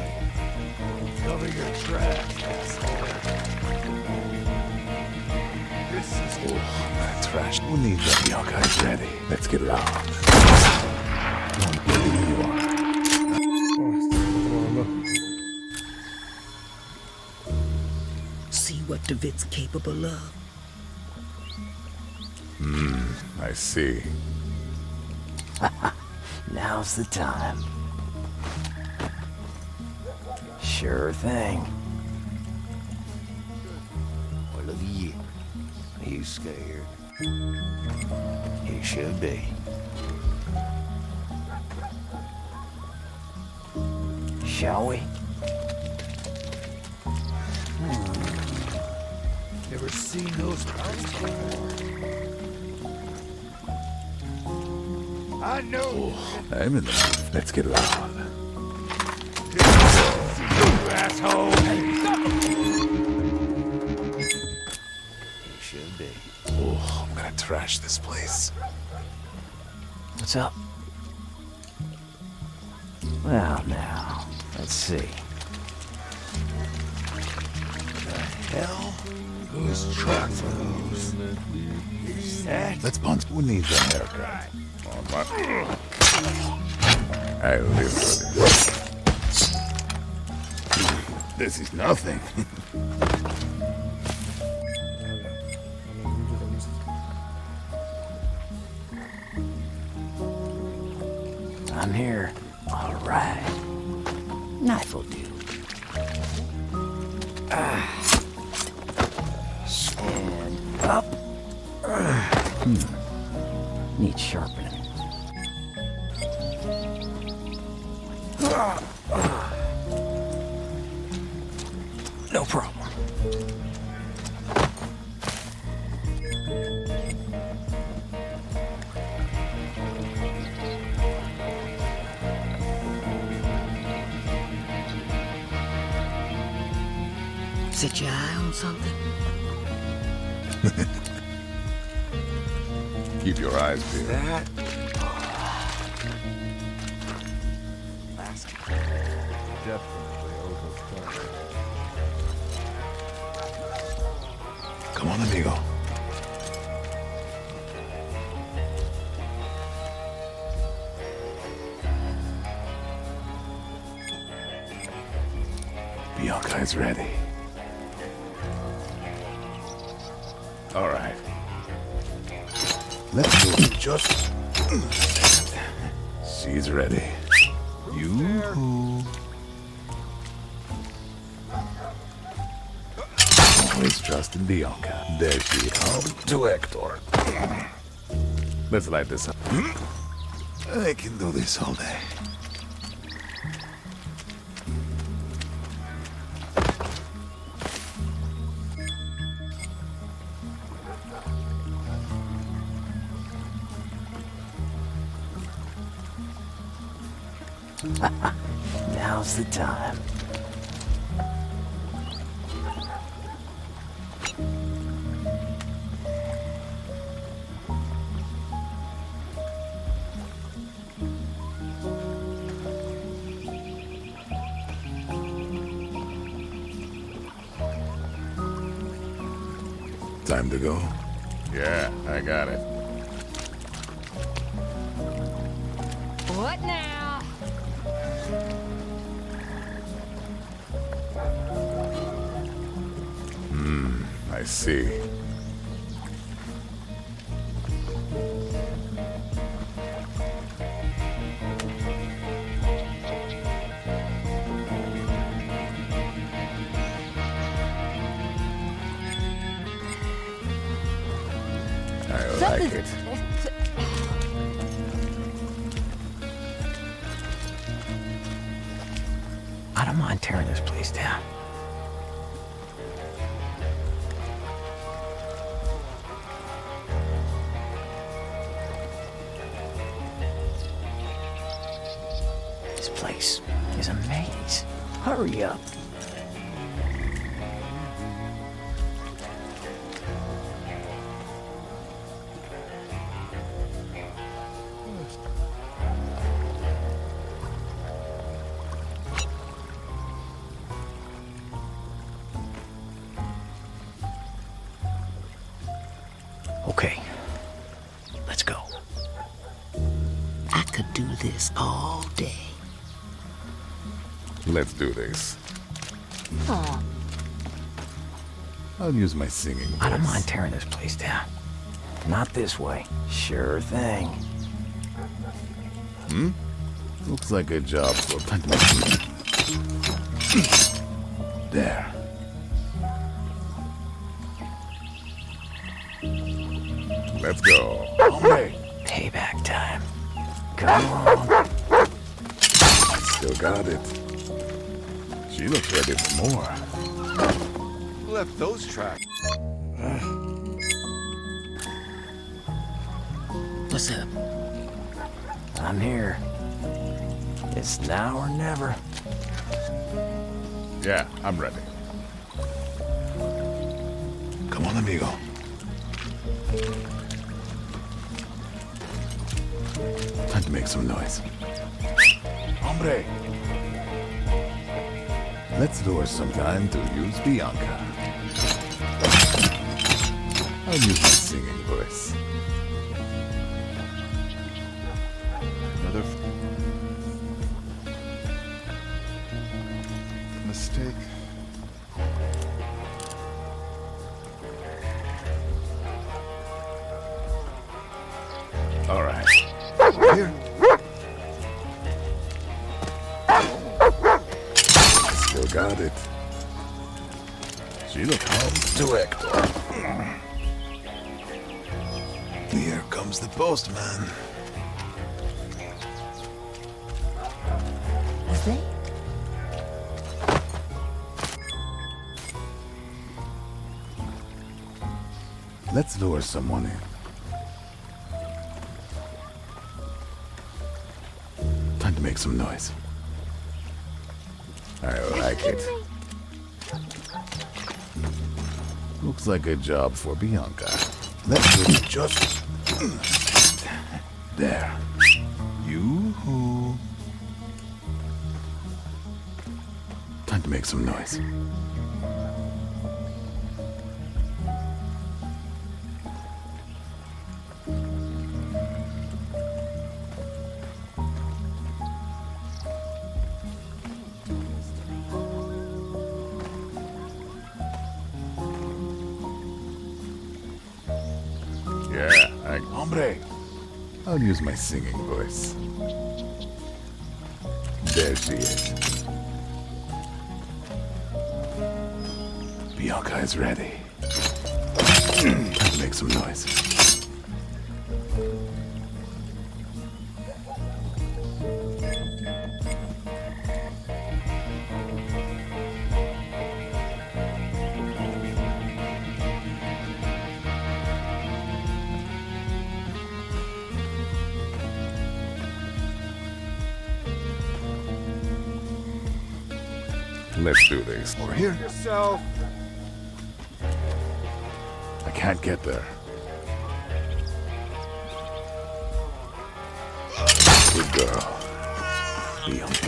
Cover your tracks, asshole. This is Trash. We need the young guys ready. Let's get loud. Where do you are? See what DeWitt's capable of. I see. Now's the time. Sure thing. Well, look at you. You scared? You should be. Shall we? Never seen those parts before. I know. I'm in the mood. Let's get loud. You asshole. You should be. Oh, I'm gonna trash this place. What's up? Well, now, let's see. Hell? Whose trucks are those? Is that? Let's punch. We need the haircut. On my... I live for this. This is nothing. I'm here. All right. Knife will do. up. Needs sharpening. No problem. Set your eye on something? Keep your eyes peeled. That Definitely overcome. Come on, amigo. Bianca is ready. All right. Let's do it. Just. She's ready. You. Always trust in Bianca. There she is. To Hector. Let's light this up. I can do this all day. Now's the time. Time to go? Yeah, I got it. What now? I see. I like it. I don't mind tearing this place down. This place is a maze. Hurry up. Okay, let's go. I could do this all day. Let's do this. Aw, I'll use my singing voice. I don't mind tearing this place down. Not this way. Sure thing. Looks like a job for There. Let's go. Hombre. Payback time. Come on. Still got it. She looks ready for more. who left those tracks? What's up? I'm here. It's now or never. Yeah, I'm ready. Come on, amigo. Time to make some noise. Hombre! Let's lure some time to use Bianca. I'll use my singing voice. Another mistake. All right. Here. Still got it. She looked home to Hector. Here comes the postman. Is they? Let's lure someone in. Time to make some noise. I like it. Looks like a job for Bianca. Let's do it just there. Yoo-hoo. Time to make some noise. Hombre, I'll use my singing voice. There she is. Bianca is ready. Time to make some noise. Let's do this. Over here. Yourself. I can't get there. Good girl. Bianca,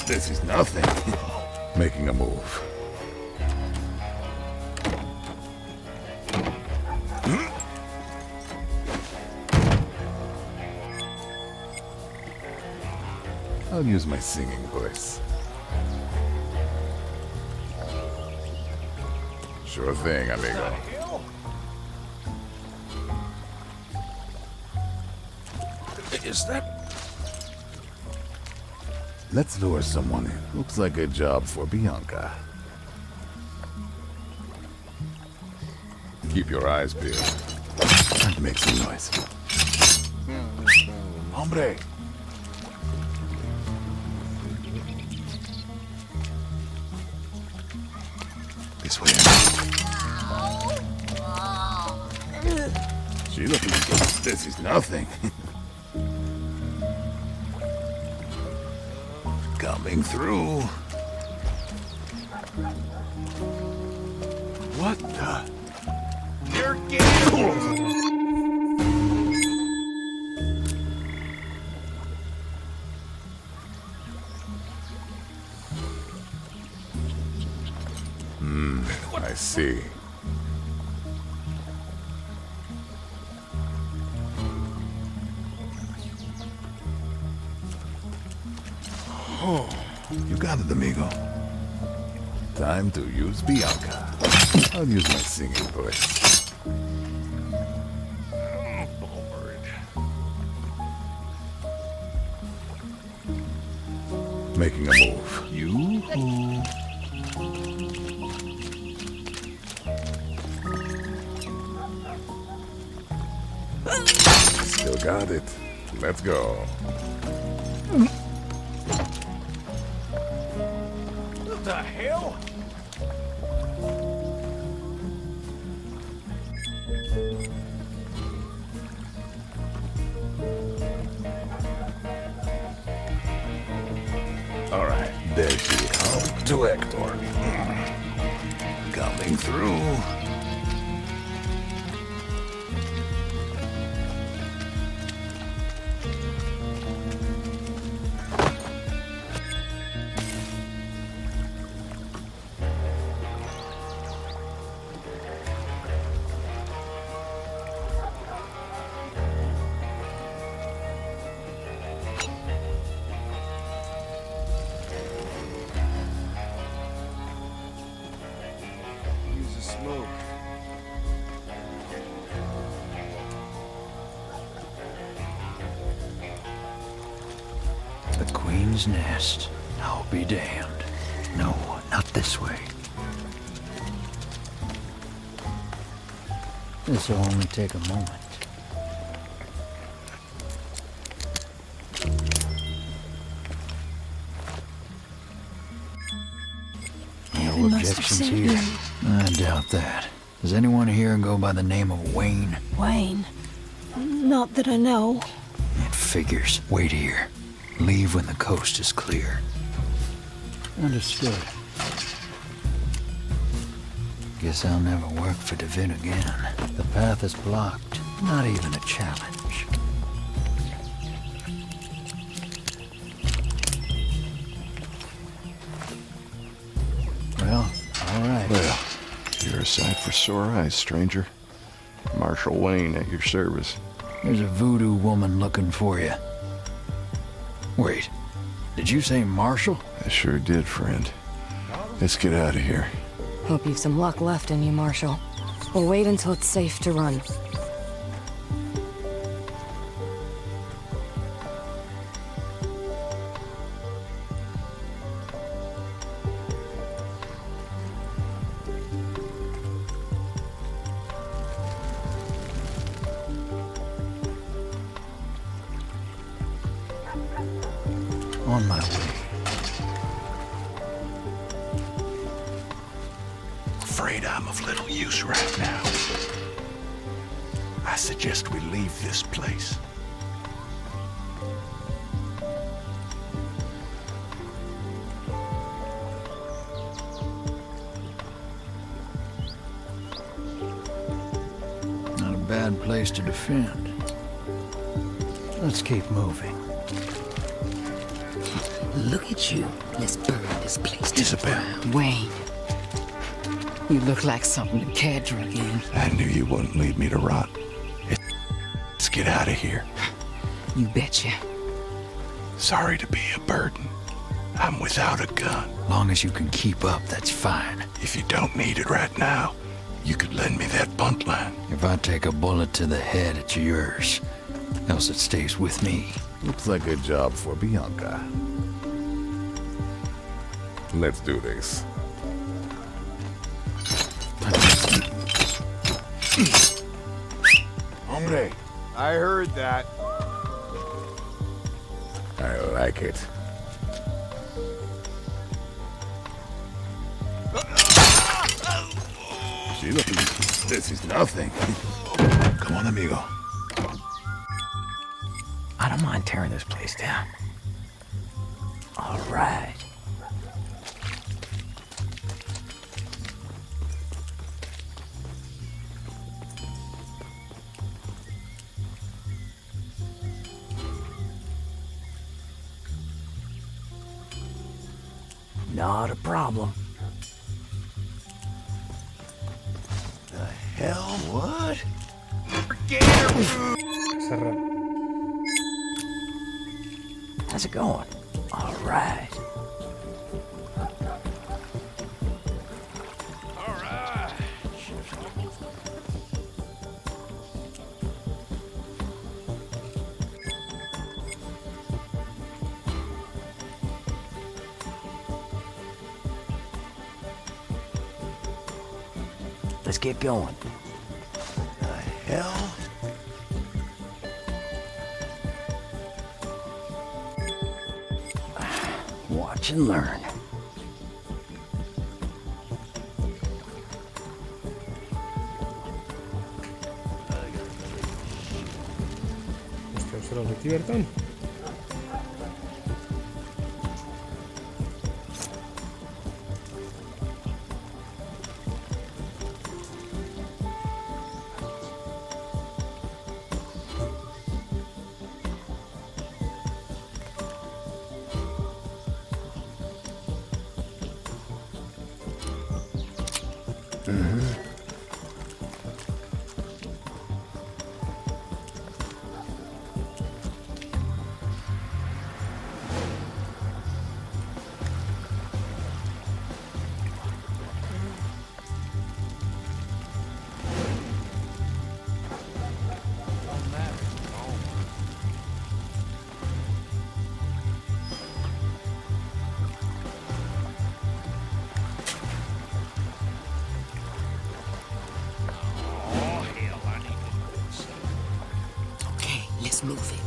this is nothing. Making a move. I'll use my singing voice. Sure thing, amigo. Is that... Let's lure someone in. Looks like a job for Bianca. Keep your eyes peeled. Time to make some noise. Hombre! This way. She looking good. This is nothing. Coming through. What the? You're getting... I see. You got it, amigo. Time to use Bianca. I'll use my singing voice. I'm bored. Making a move. Yoo-hoo. Still got it. Let's go. What the hell? All right, there she is. To Hector. Coming through. The Queen's Nest. I'll be damned. No, not this way. This'll only take a moment. No must have objections sent here. you. I doubt that. Does anyone here go by the name of Wayne? Wayne. Not that I know. It figures. Wait here. Leave when the coast is clear. Understood. Guess I'll never work for Devin again. The path is blocked. Not even a challenge. Well, all right. Well, you're a sight for sore eyes, stranger. Marshal Wayne at your service. There's a voodoo woman looking for you. Wait, did you say Marshal? I sure did, friend. Let's get out of here. Hope you've some luck left in you, Marshal. We'll wait until it's safe to run. On my way. Afraid I'm of little use right now. I suggest we leave this place. Not a bad place to defend. Let's keep moving. Look at you. Let's burn this place to the Isabel. ground. Wayne, you look like something to catch in. I knew you wouldn't leave me to rot. Let's get out of here. You betcha. Sorry to be a burden. I'm without a gun. Long as you can keep up, that's fine. If you don't need it right now, you could lend me that bunt line. If I take a bullet to the head, it's yours. Else it stays with me. Looks like a job for Bianca. Let's do this. Hombre, I heard that. I like it. See, look, this is nothing. Come on, amigo. I don't mind tearing this place down. All right. Not a problem. The hell? What? Cerrar. How's it going? All right. All right. Let's get going. The hell? Watch and learn. Este es el objetivo, Bertón. Okay, let's move it.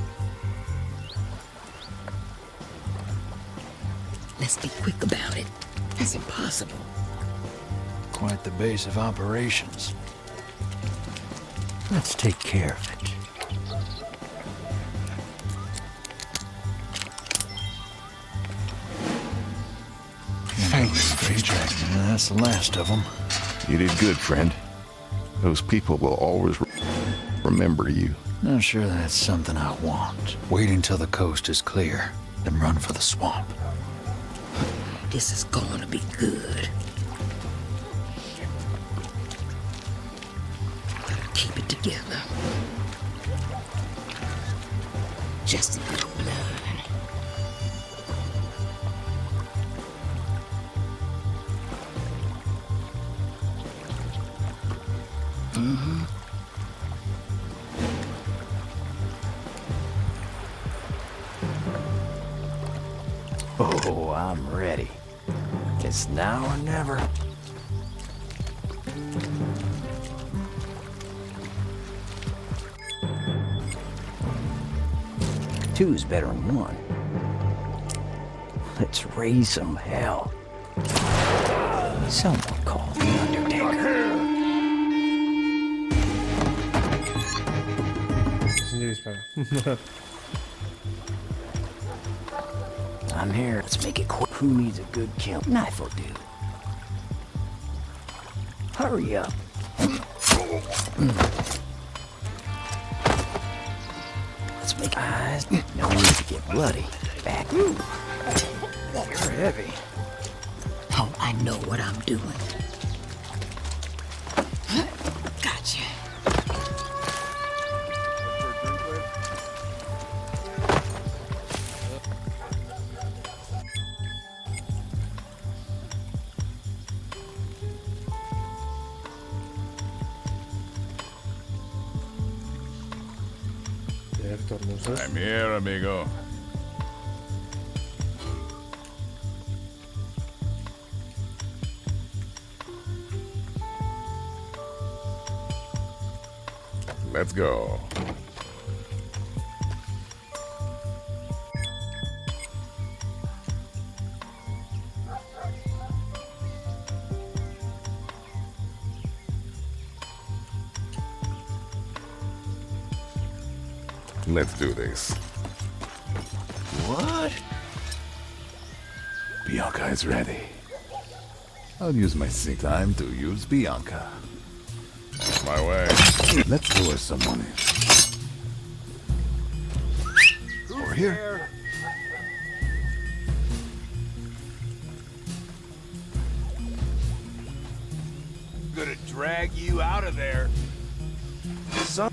Let's be quick about it. That's impossible. Quite the base of operations. Let's take care of it. Thanks, stranger. That's the last of them. You did good, friend. Those people will always remember you. Not sure that's something I want. Wait until the coast is clear, then run for the swamp. This is going to be good. Gotta keep it together. Just a little blood. Oh, I'm ready. It's now or never. Two's better than one. Let's raise some hell. Someone call the Undertaker. Sin disparo. I'm here. Let's make it quick. Who needs a good kill? Knife will do. Hurry up. Let's make eyes. No need to get bloody. Back. You're heavy. Oh, I know what I'm doing. Gotcha. Director, ¿no sabes? I'm here, amigo. Let's go. Let's do this. What? Bianca is ready. I'll use my sick time to use Bianca. My way. Let's lure someone in. Over here. Gonna drag you out of there. Son.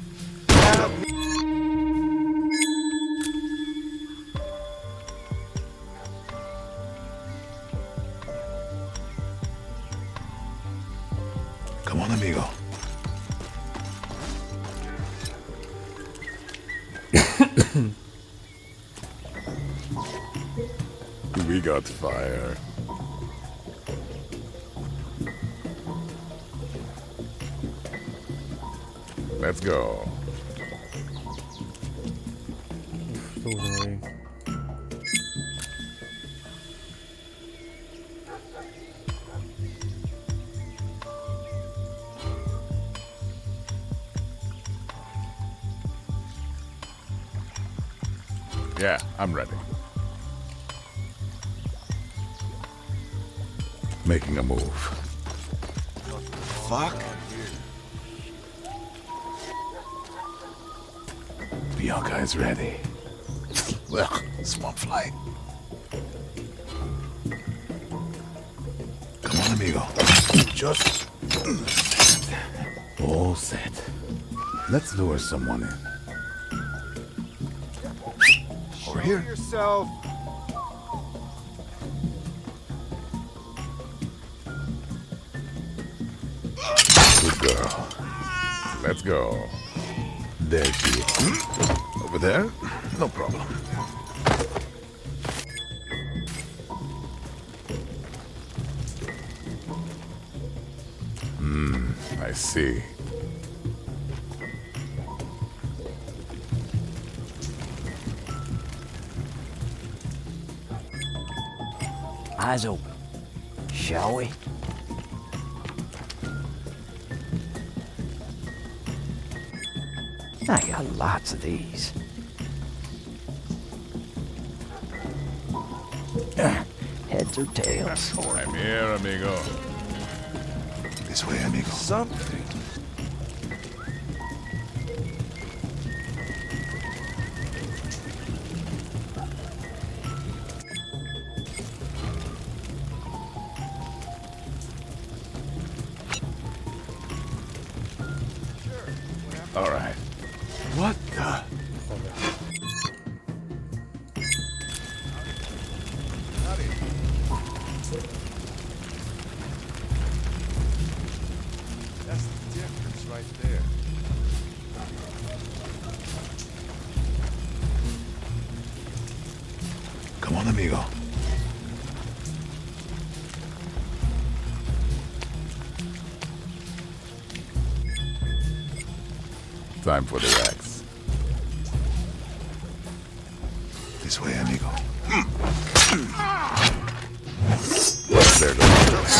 Come on, amigo. We got fire. Let's go. Estuvo ahí. Yeah, I'm ready. Making a move. Fuck. Bianca is ready. Well, swamp fly. Come on, amigo. Just All set. Let's lure someone in. Over here. yourself. Good girl. Let's go. There she is. Over there? No problem. I see. Eyes open. Shall we? I got lots of these. Heads or tails? I'm here, amigo. This way, amigo. Something. All right. What the? That's the difference right there. Come on, amigo. Time for the axe. This way, amigo. There goes.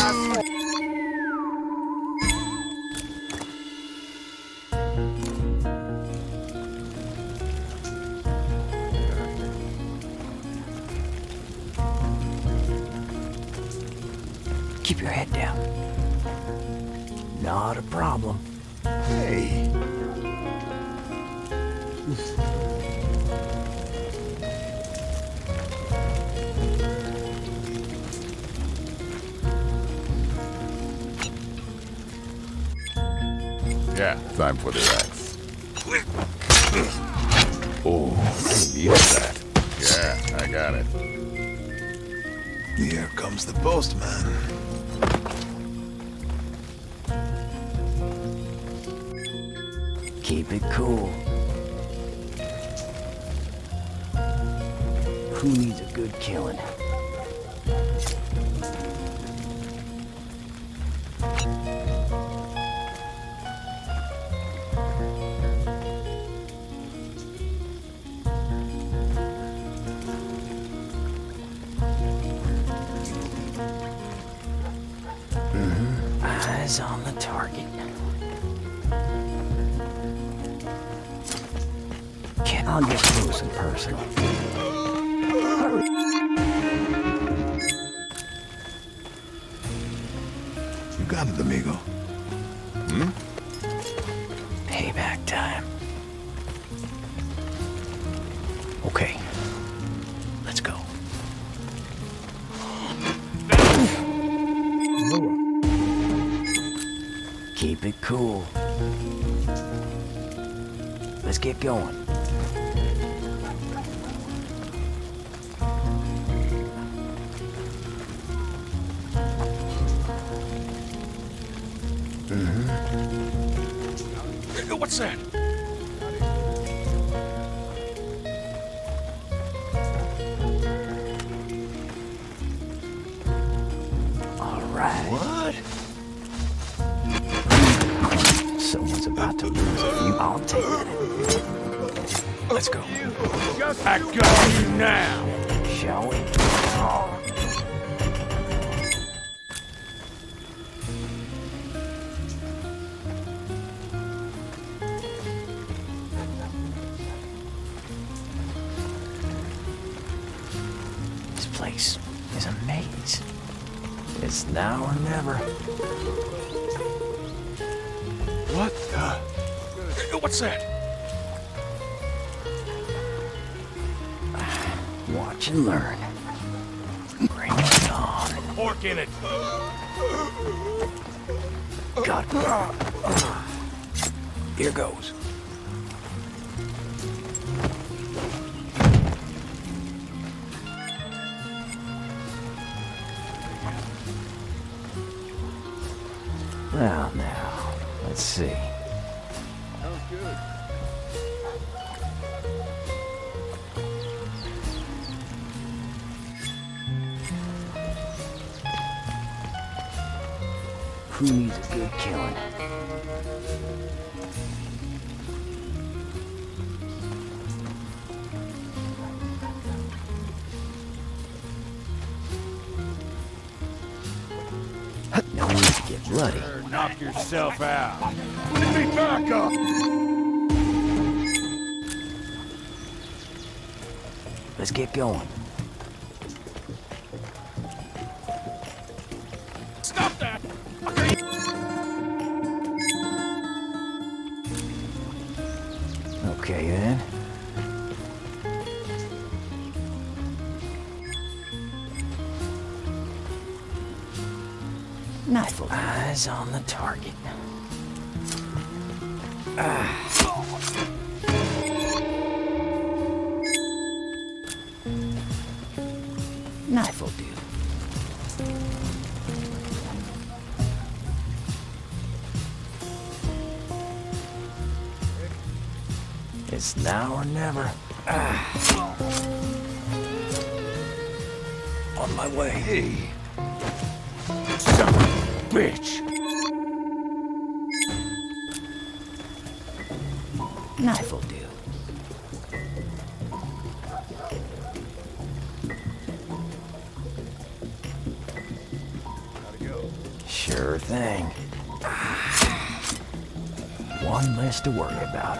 Keep your head down. Not a problem. Hey. Yeah, time for the axe. Oh, I needed that. Yeah, I got it. Here comes the postman. Keep it cool. Who needs a good killing? Eyes on the target. I'll get close and personal. You got it, amigo. Payback time. Okay. Let's go. Keep it cool. Let's get going. What's that? All right. What? Someone's about to lose a few. I'll take it. Let's go. I got you now. Shall we? This place is a maze. It's now or never. What the? What's that? Watch and learn. Bring it on. Pork in it. Got it. Here goes. Well, now, let's see. Sounds good. Who needs a good killing? No need to get bloody. Knock yourself out. Let me back up! Let's get going. Stop that! Okay, then. Knife. Eyes on the target. Knife will do. It's now or never. On my way. Hey. Son of a bitch. Knife will do. Sure thing. One less to worry about.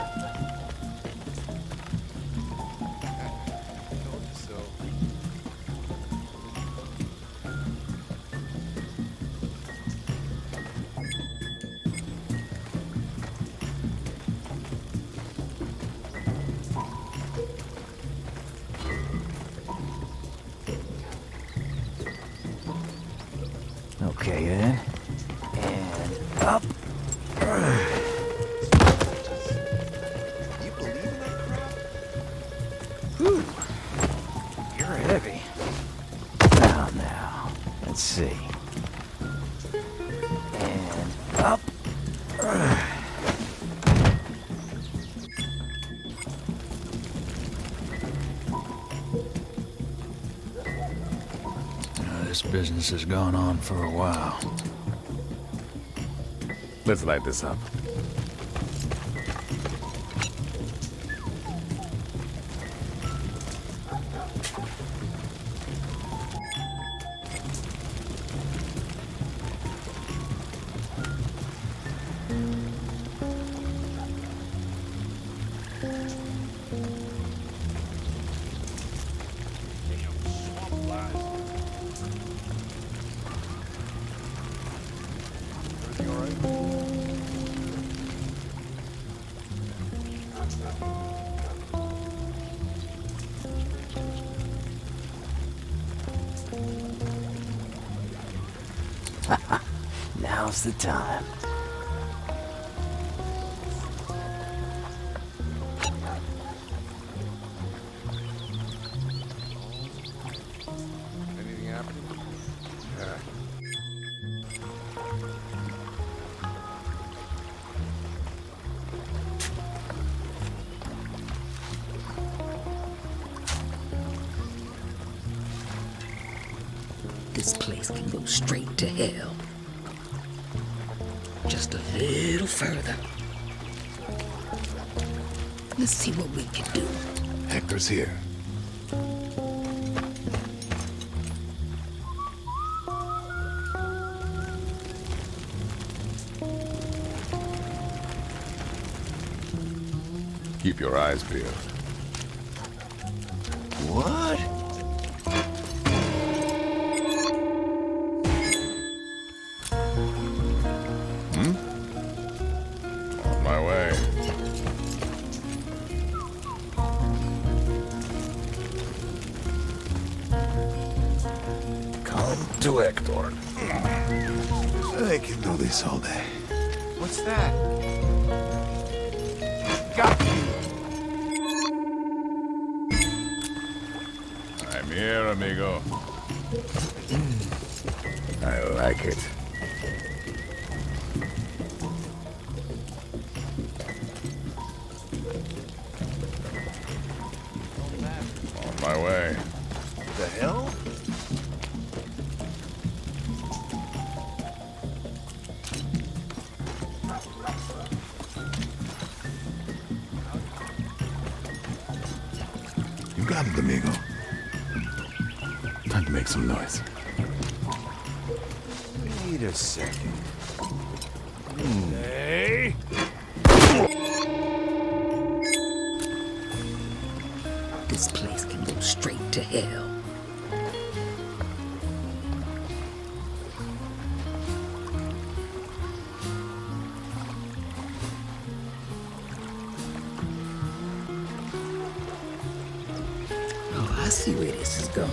Okay, then. And up. You believe in that crap? Whew. You're heavy. Now. Let's see. And up. This business has gone on for a while. Let's light this up. Now's the time. Anything happening? This place can go straight to hell. Just a little further. Let's see what we can do. Hector's here. Keep your eyes peeled. What? On my way. Come to Hector. I can do this all day. What's that? Got you! I'm here, amigo. I like it. On my way. The hell? You got it, amigo. Time to make some noise. Wait a second. Hey! This place can go straight to hell. Oh, I see where this is going.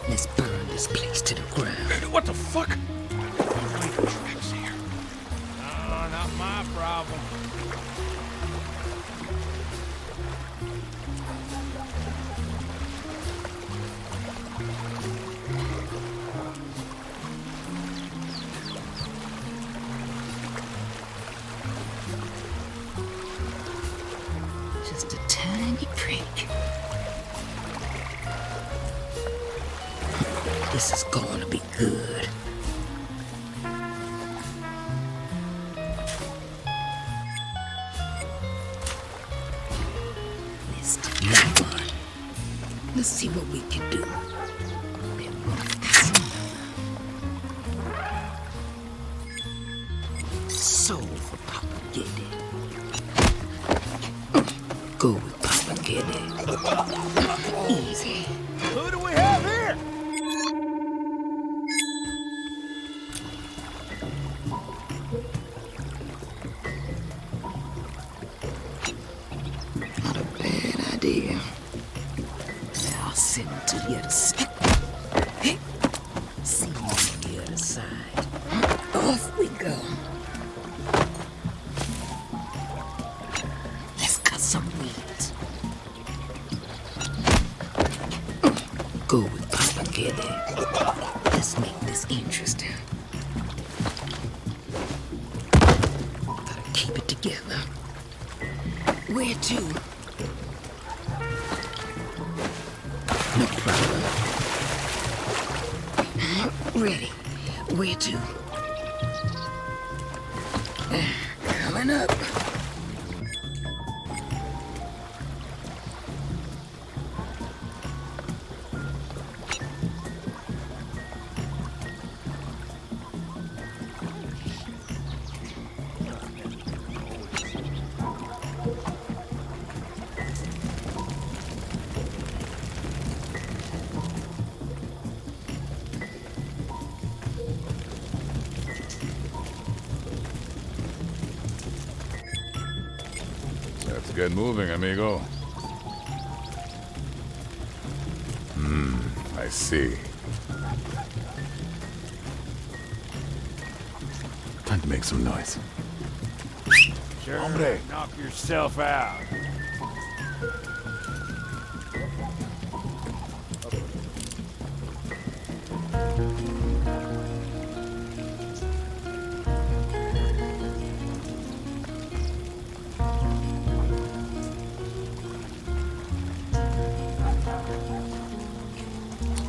Let's burn this place to the ground. What the fuck? Tracks here. Oh, not my problem. Just a tiny prick. This is going to be good. Missed that one. Let's see what we can do. Soul for Papa Giddy. Go with Papa Giddy. Easy. Who do we have here? Not a bad idea. Now I'll send him to the other side. See you on the other side. Off we go. Let's cut some weeds. Go with Papa Giddy. Let's make this interesting. Gotta keep it together. Where to? No problem. Ready. Where to? Coming up. Let's get moving, amigo. I see. Time to make some noise. Sure. Hombre. Knock yourself out.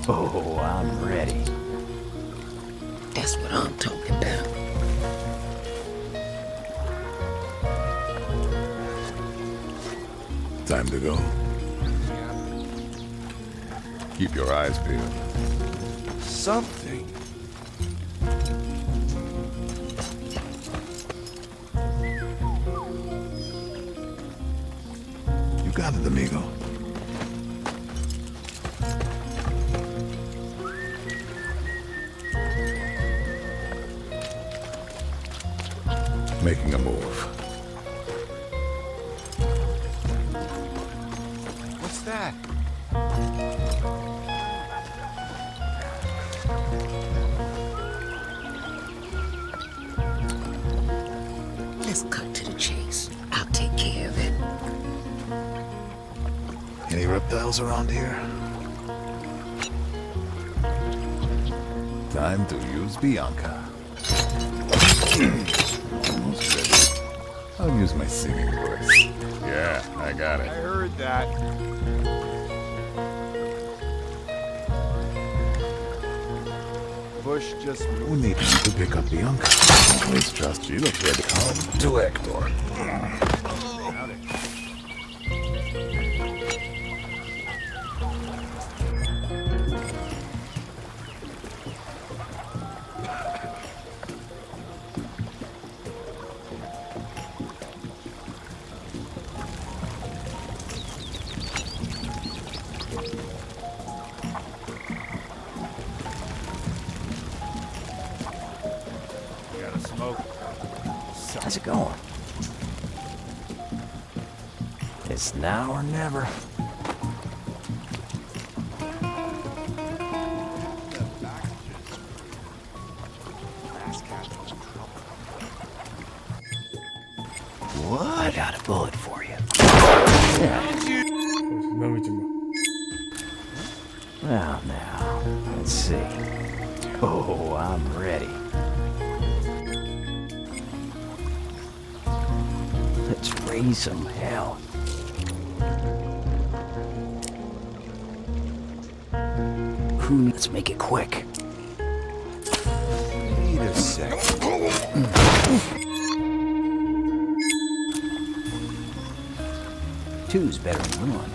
Oh, I'm ready. That's what I'm talking about. Time to go. Keep your eyes peeled. Something. You got it, amigo. Making a move. What's that? Let's cut to the chase. I'll take care of it. Any reptiles around here? Time to use Bianca. Almost ready. I'll use my singing voice. Yeah, I got I it. heard that. Bush just We need to pick up Bianca. Always trust she looks ready. Come to Hector. How's it going? It's now or never. What? I got a bullet for you. Yeah. No me chimba. Well, now, let's see. Oh, I'm ready. Let's raise some hell. Let's make it quick. Wait a second. Two's better than one.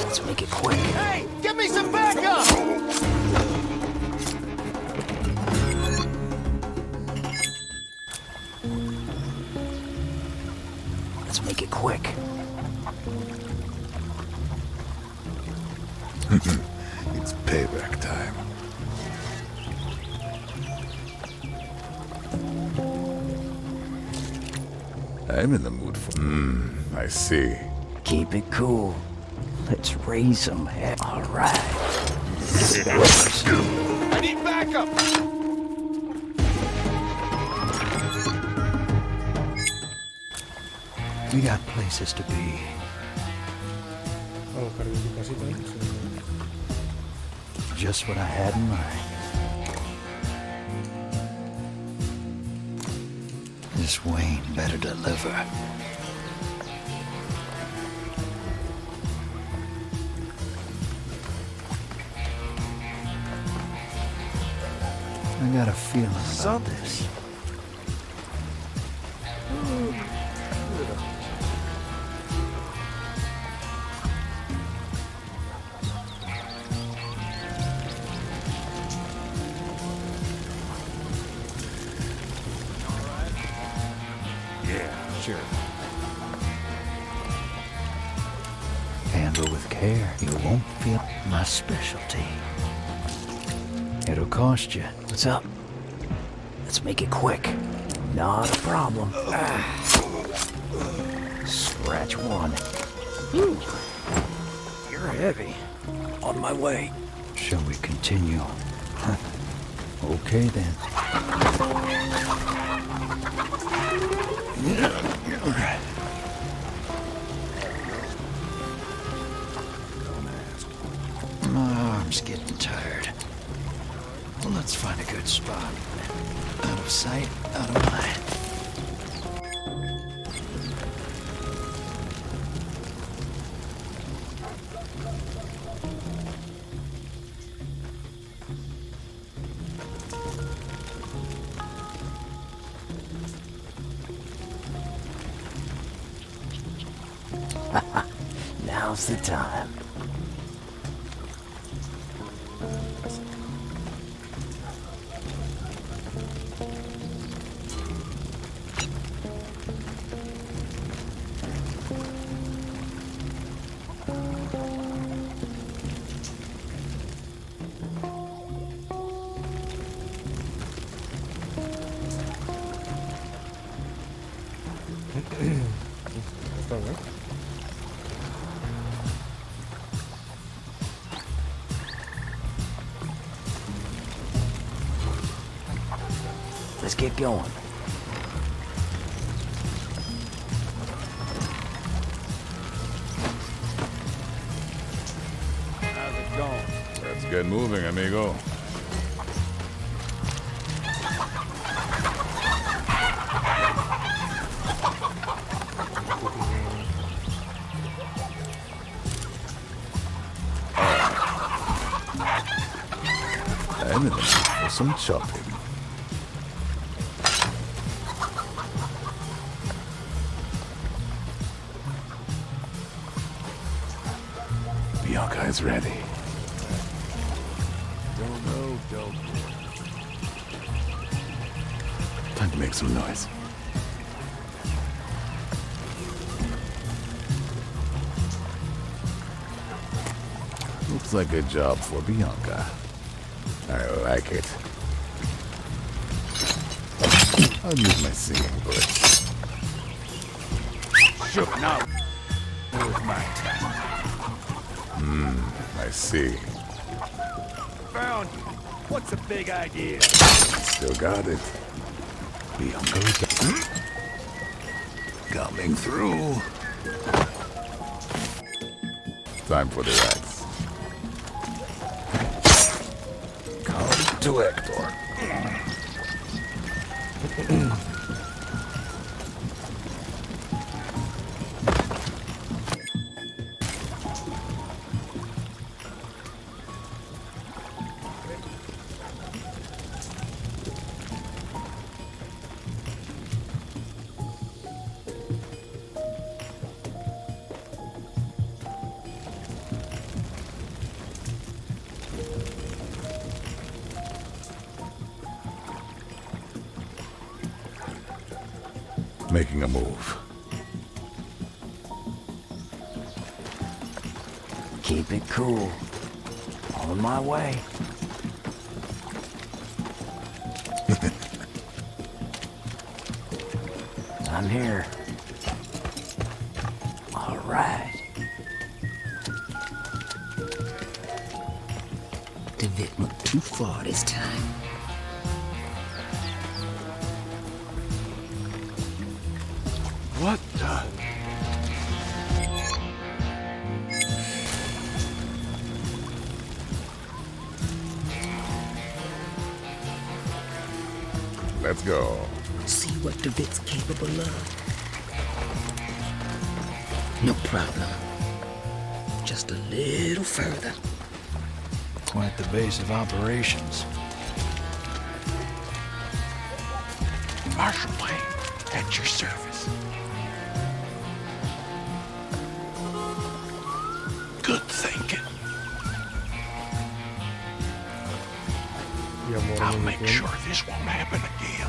Let's make it quick. Hey, give me some backup! Let's make it quick. It's payback time. I'm in the mood for... I see. Keep it cool. Let's raise some hell. All right. This is ours. I need backup! We got places to be. Oh, cargué tu casita, ¿eh? Just what I had in mind. This Wayne better deliver. I got a feeling about this. Yeah, sure. Handle with care. You won't feel my specialty. It'll cost you. What's up? Let's make it quick. Not a problem. Scratch one. You're heavy. On my way. Shall we continue? Okay then. My arm's getting tired. Well, let's find a good spot. Out of sight, out of mind. Now's the time. Está bien. Let's get going. How's it going? Let's get moving, amigo. I'm in the mood for some chopping. Bianca is ready. Don't know, don't. Time to make some noise. Looks like a job for Bianca. I like it. I'll use my singing voice. Shook now. Where's my I see. found you? What's the big idea? Still got it. The uncle is coming through. Time for the rats. Come to Hector. Making a move. Keep it cool. On my way. I'm here. All right. DeVitt went too far this time. What the? Let's go. See what DeVitt's capable of. No problem. Just a little further. Quite the base of operations. Marshal Wayne, at your service. Good thinking. I'll make sure this won't happen again.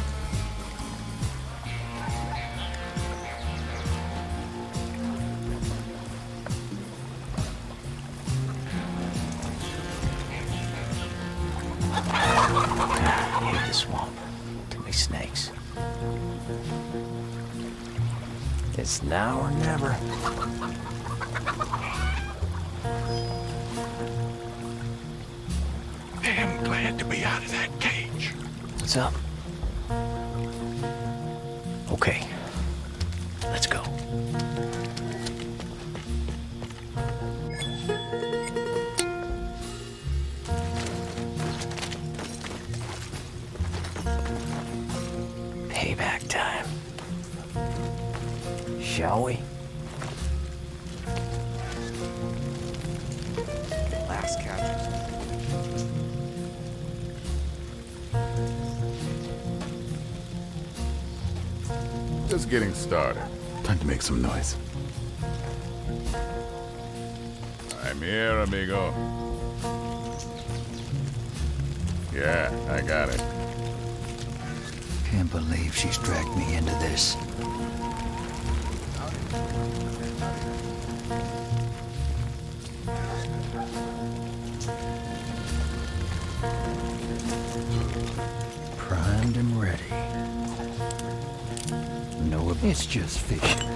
I hate the swamp. Too many snakes. It's now or never. I'm glad to be out of that cage. What's up? Okay. Let's go. Payback time. Shall we? Last catches. Just getting started. Time to make some noise. I'm here, amigo. Yeah, I got it. Can't believe she's dragged me into this. Primed and ready. No, it's just fishing.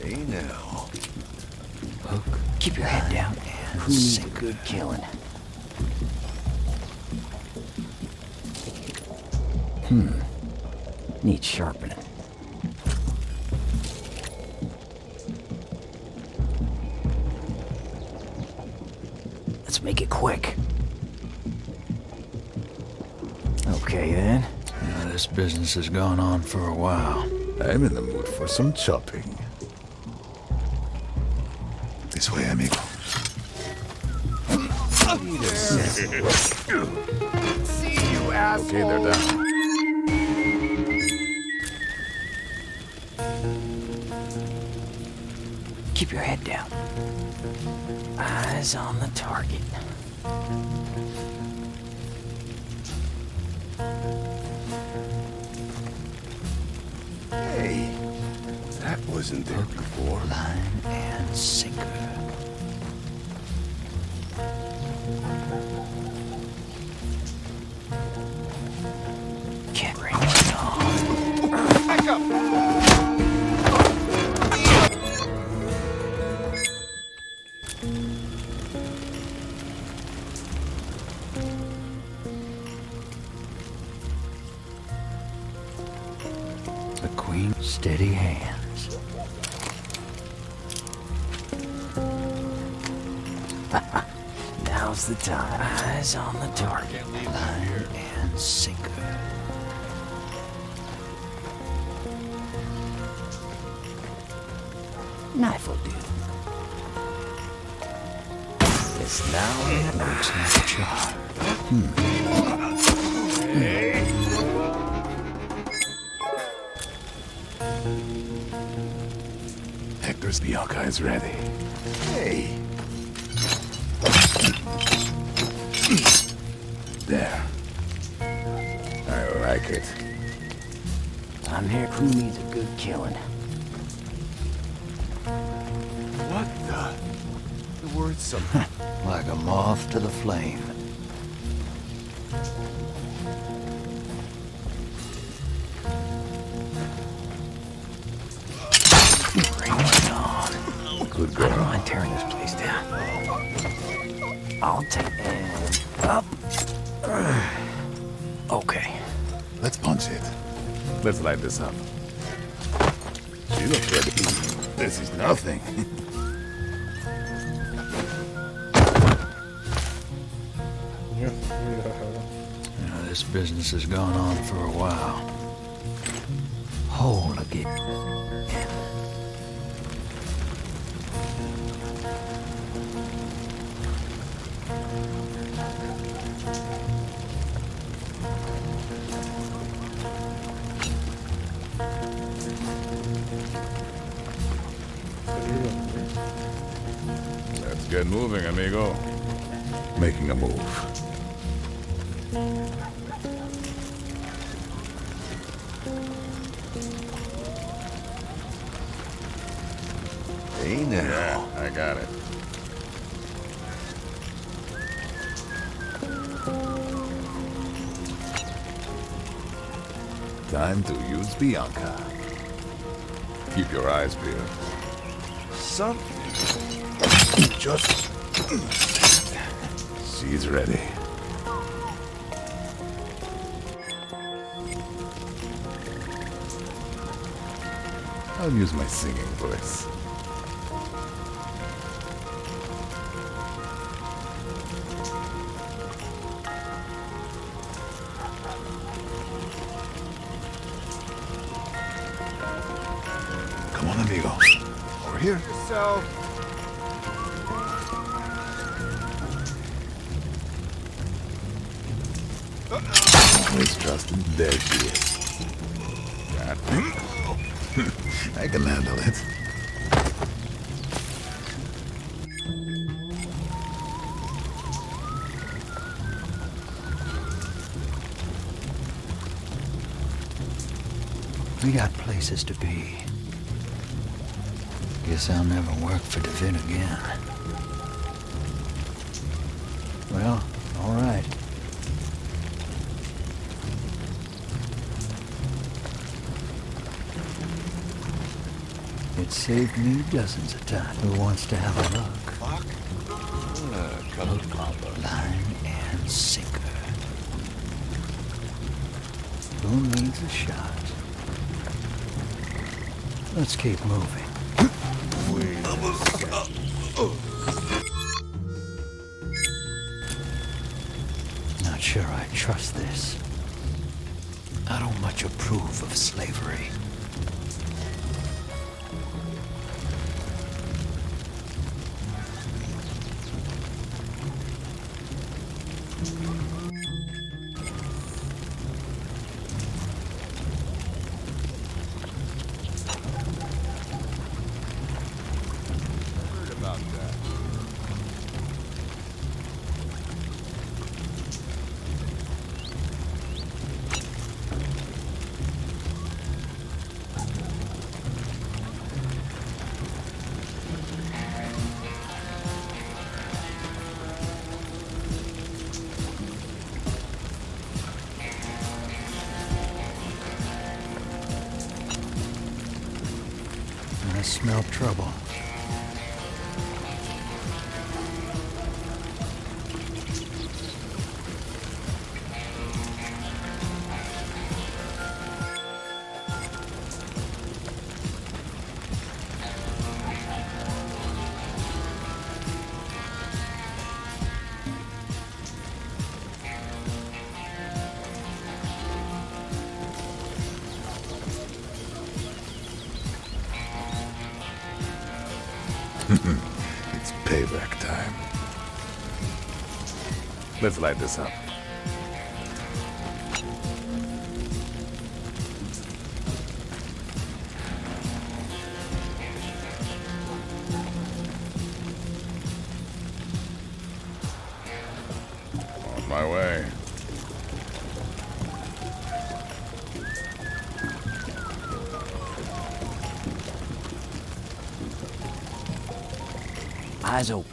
Hey now. Hook. Keep your head down. Who needs a good killing? Needs sharpening. Let's make it quick. Okay then. Now, this business has gone on for a while. I'm in the mood for some chopping. This way, amigo. See you, asshole. Okay, they're down. Keep your head down. Eyes on the target. Hey, that wasn't there before. Line and sinker. Can't bring it on. Back up! The queen, steady hands. Now's the time. Eyes on the target. Line and sinker. Knife will do. It's now in the Looks like a jar. Hector's Bianca is ready. Hey, There. I like it. I'm here. Who needs a good killing? What the? The word's something. Like a moth to the flame. Bring it on. Good I don't girl. mind tearing this place down. I'll take and up. Okay. Let's punch it. Let's light this up. She looks ready. This is nothing. Coño, muy rajado. You know, this business has gone on for a while. Whole again. Let's get moving, amigo. Making a move. hey now. Yeah, I got it. Time to use Bianca. Keep your eyes peeled. Something. Just She's ready. I'll use my singing voice. Come on, amigo. Over here. yourself. Always trusting. There she is. Got me. I can handle it. We got places to be. Guess I'll never work for Devin again. Well, all right. It saved me dozens of times. Who wants to have a look? Line and sinker. Who needs a shot? Let's keep moving. Not sure I trust this. I don't much approve of slavery. smell trouble. It's payback time. Let's light this up. On my way. Eyes open.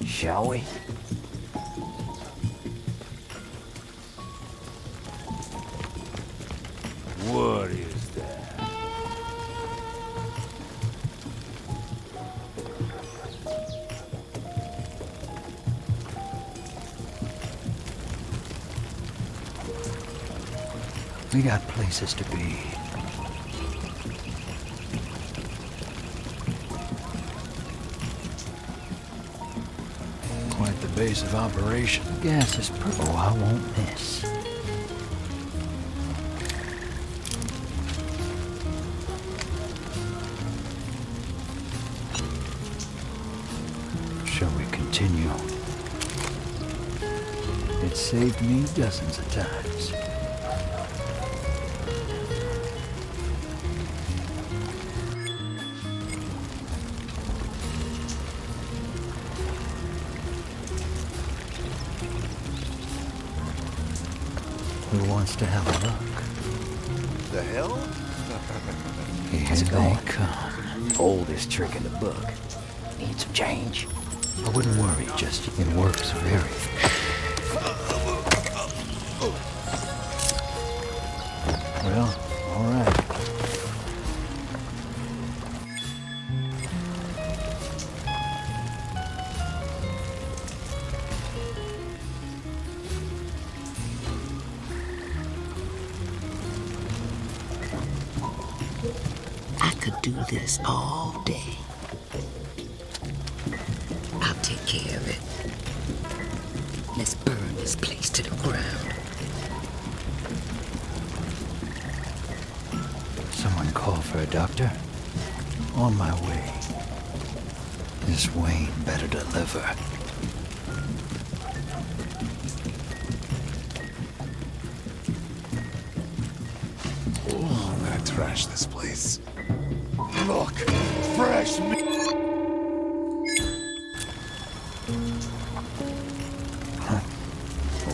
Shall we? What is that? We got places to be. Quite the base of operation. Gas is purple. Oh, I won't miss. Shall we continue? It saved me dozens of times. Who wants to have a look? The hell? Here they come. Oldest trick in the book. Need some change? I wouldn't worry, just it works very. Well, all right. I could do this all day. I'll take care of it. Let's burn this place to the ground. Someone call for a doctor? On my way. Miss Wayne better deliver. I'm gonna trash this place. Look, fresh meat.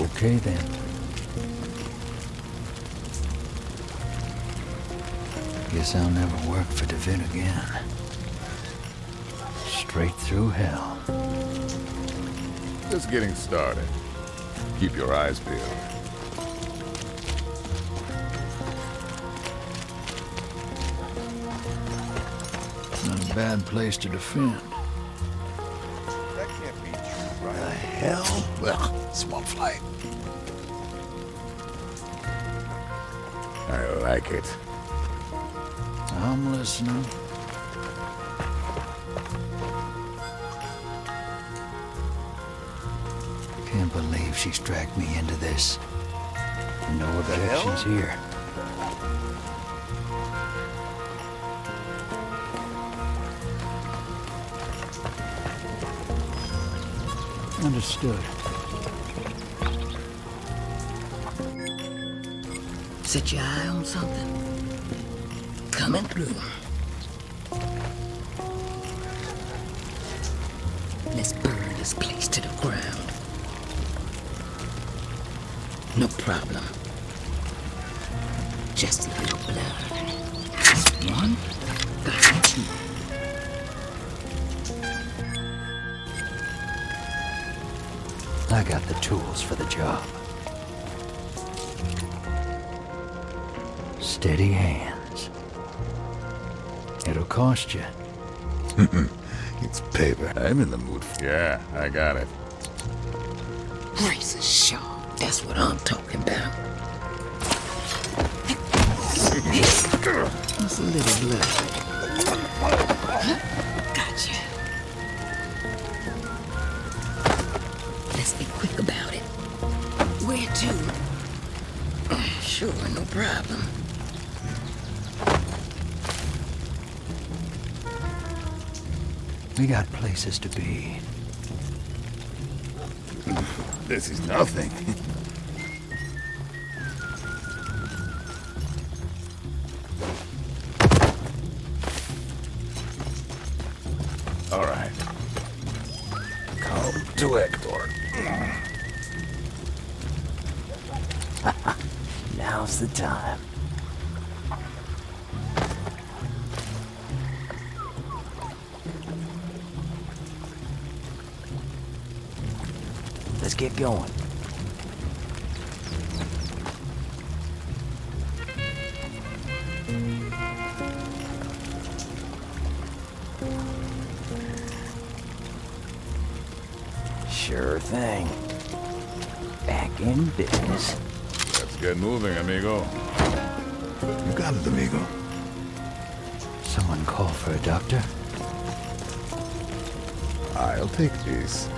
Okay then. Guess I'll never work for DeVin again. Straight through hell. Just getting started. Keep your eyes peeled. Not a bad place to defend. That can't be true, right? The hell? Well, small flight. I like it. I'm listening. Can't believe she's dragged me into this. No objections here. Understood. Set your eye on something. Coming through. Let's burn this place to the ground. No problem. Just a little blood. Just one Got you. I got the tools for the job. Steady hands. It'll cost you. It's paper. I'm in the mood for... Yeah, I got it. Razor sharp. That's what I'm talking about. Just a little blood. Gotcha. Let's be quick about it. Where to? Sure, no problem. We got places to be. This is nothing. All right. Come to Hector. Now's the time. Let's get going. Sure thing. Back in business. Let's get moving, amigo. You got it, amigo. Someone call for a doctor? I'll take this.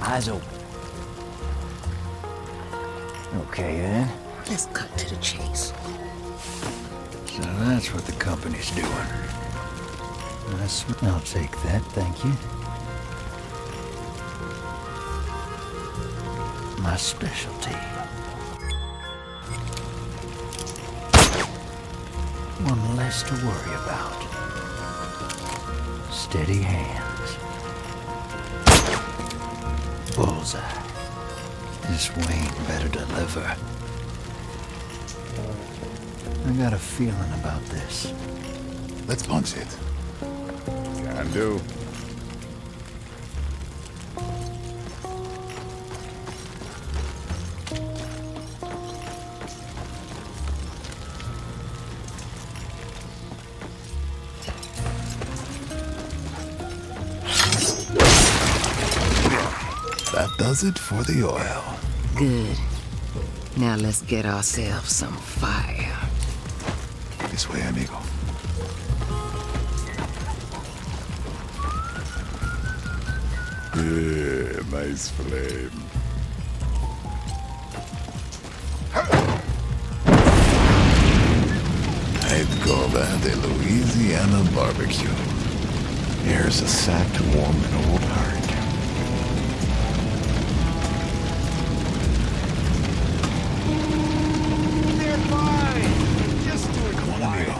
Eyes open. Okay, then. Let's cut to the chase. So that's what the company's doing. I'll take that, thank you. My specialty. One less to worry about. Steady hands. Bullseye. This Wayne better deliver. I got a feeling about this. Let's punch it. Can do. That does it for the oil. Good. Now let's get ourselves some fire. This way, amigo. Yeah, nice flame. I'd call that a Louisiana barbecue. Here's a sack to warm an old heart. They're fine. Just do it. Come on, amigo.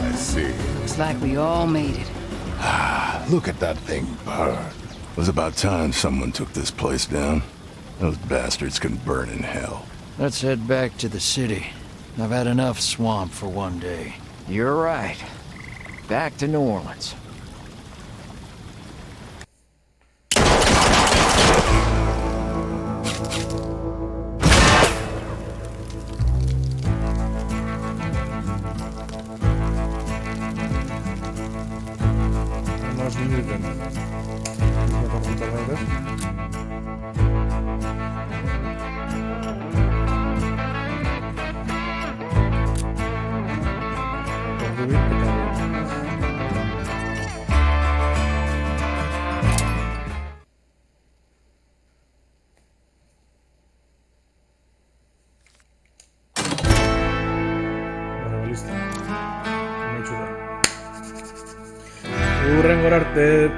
I see. Looks like we all made it. Look at that thing burn. It was about time someone took this place down. Those bastards can burn in hell. Let's head back to the city. I've had enough swamp for one day. You're right. Back to New Orleans. Más minutos. ¿No te apuntas antes? Por subir, que tal. Bueno, listo. Muy chulo. Hurrengora arte.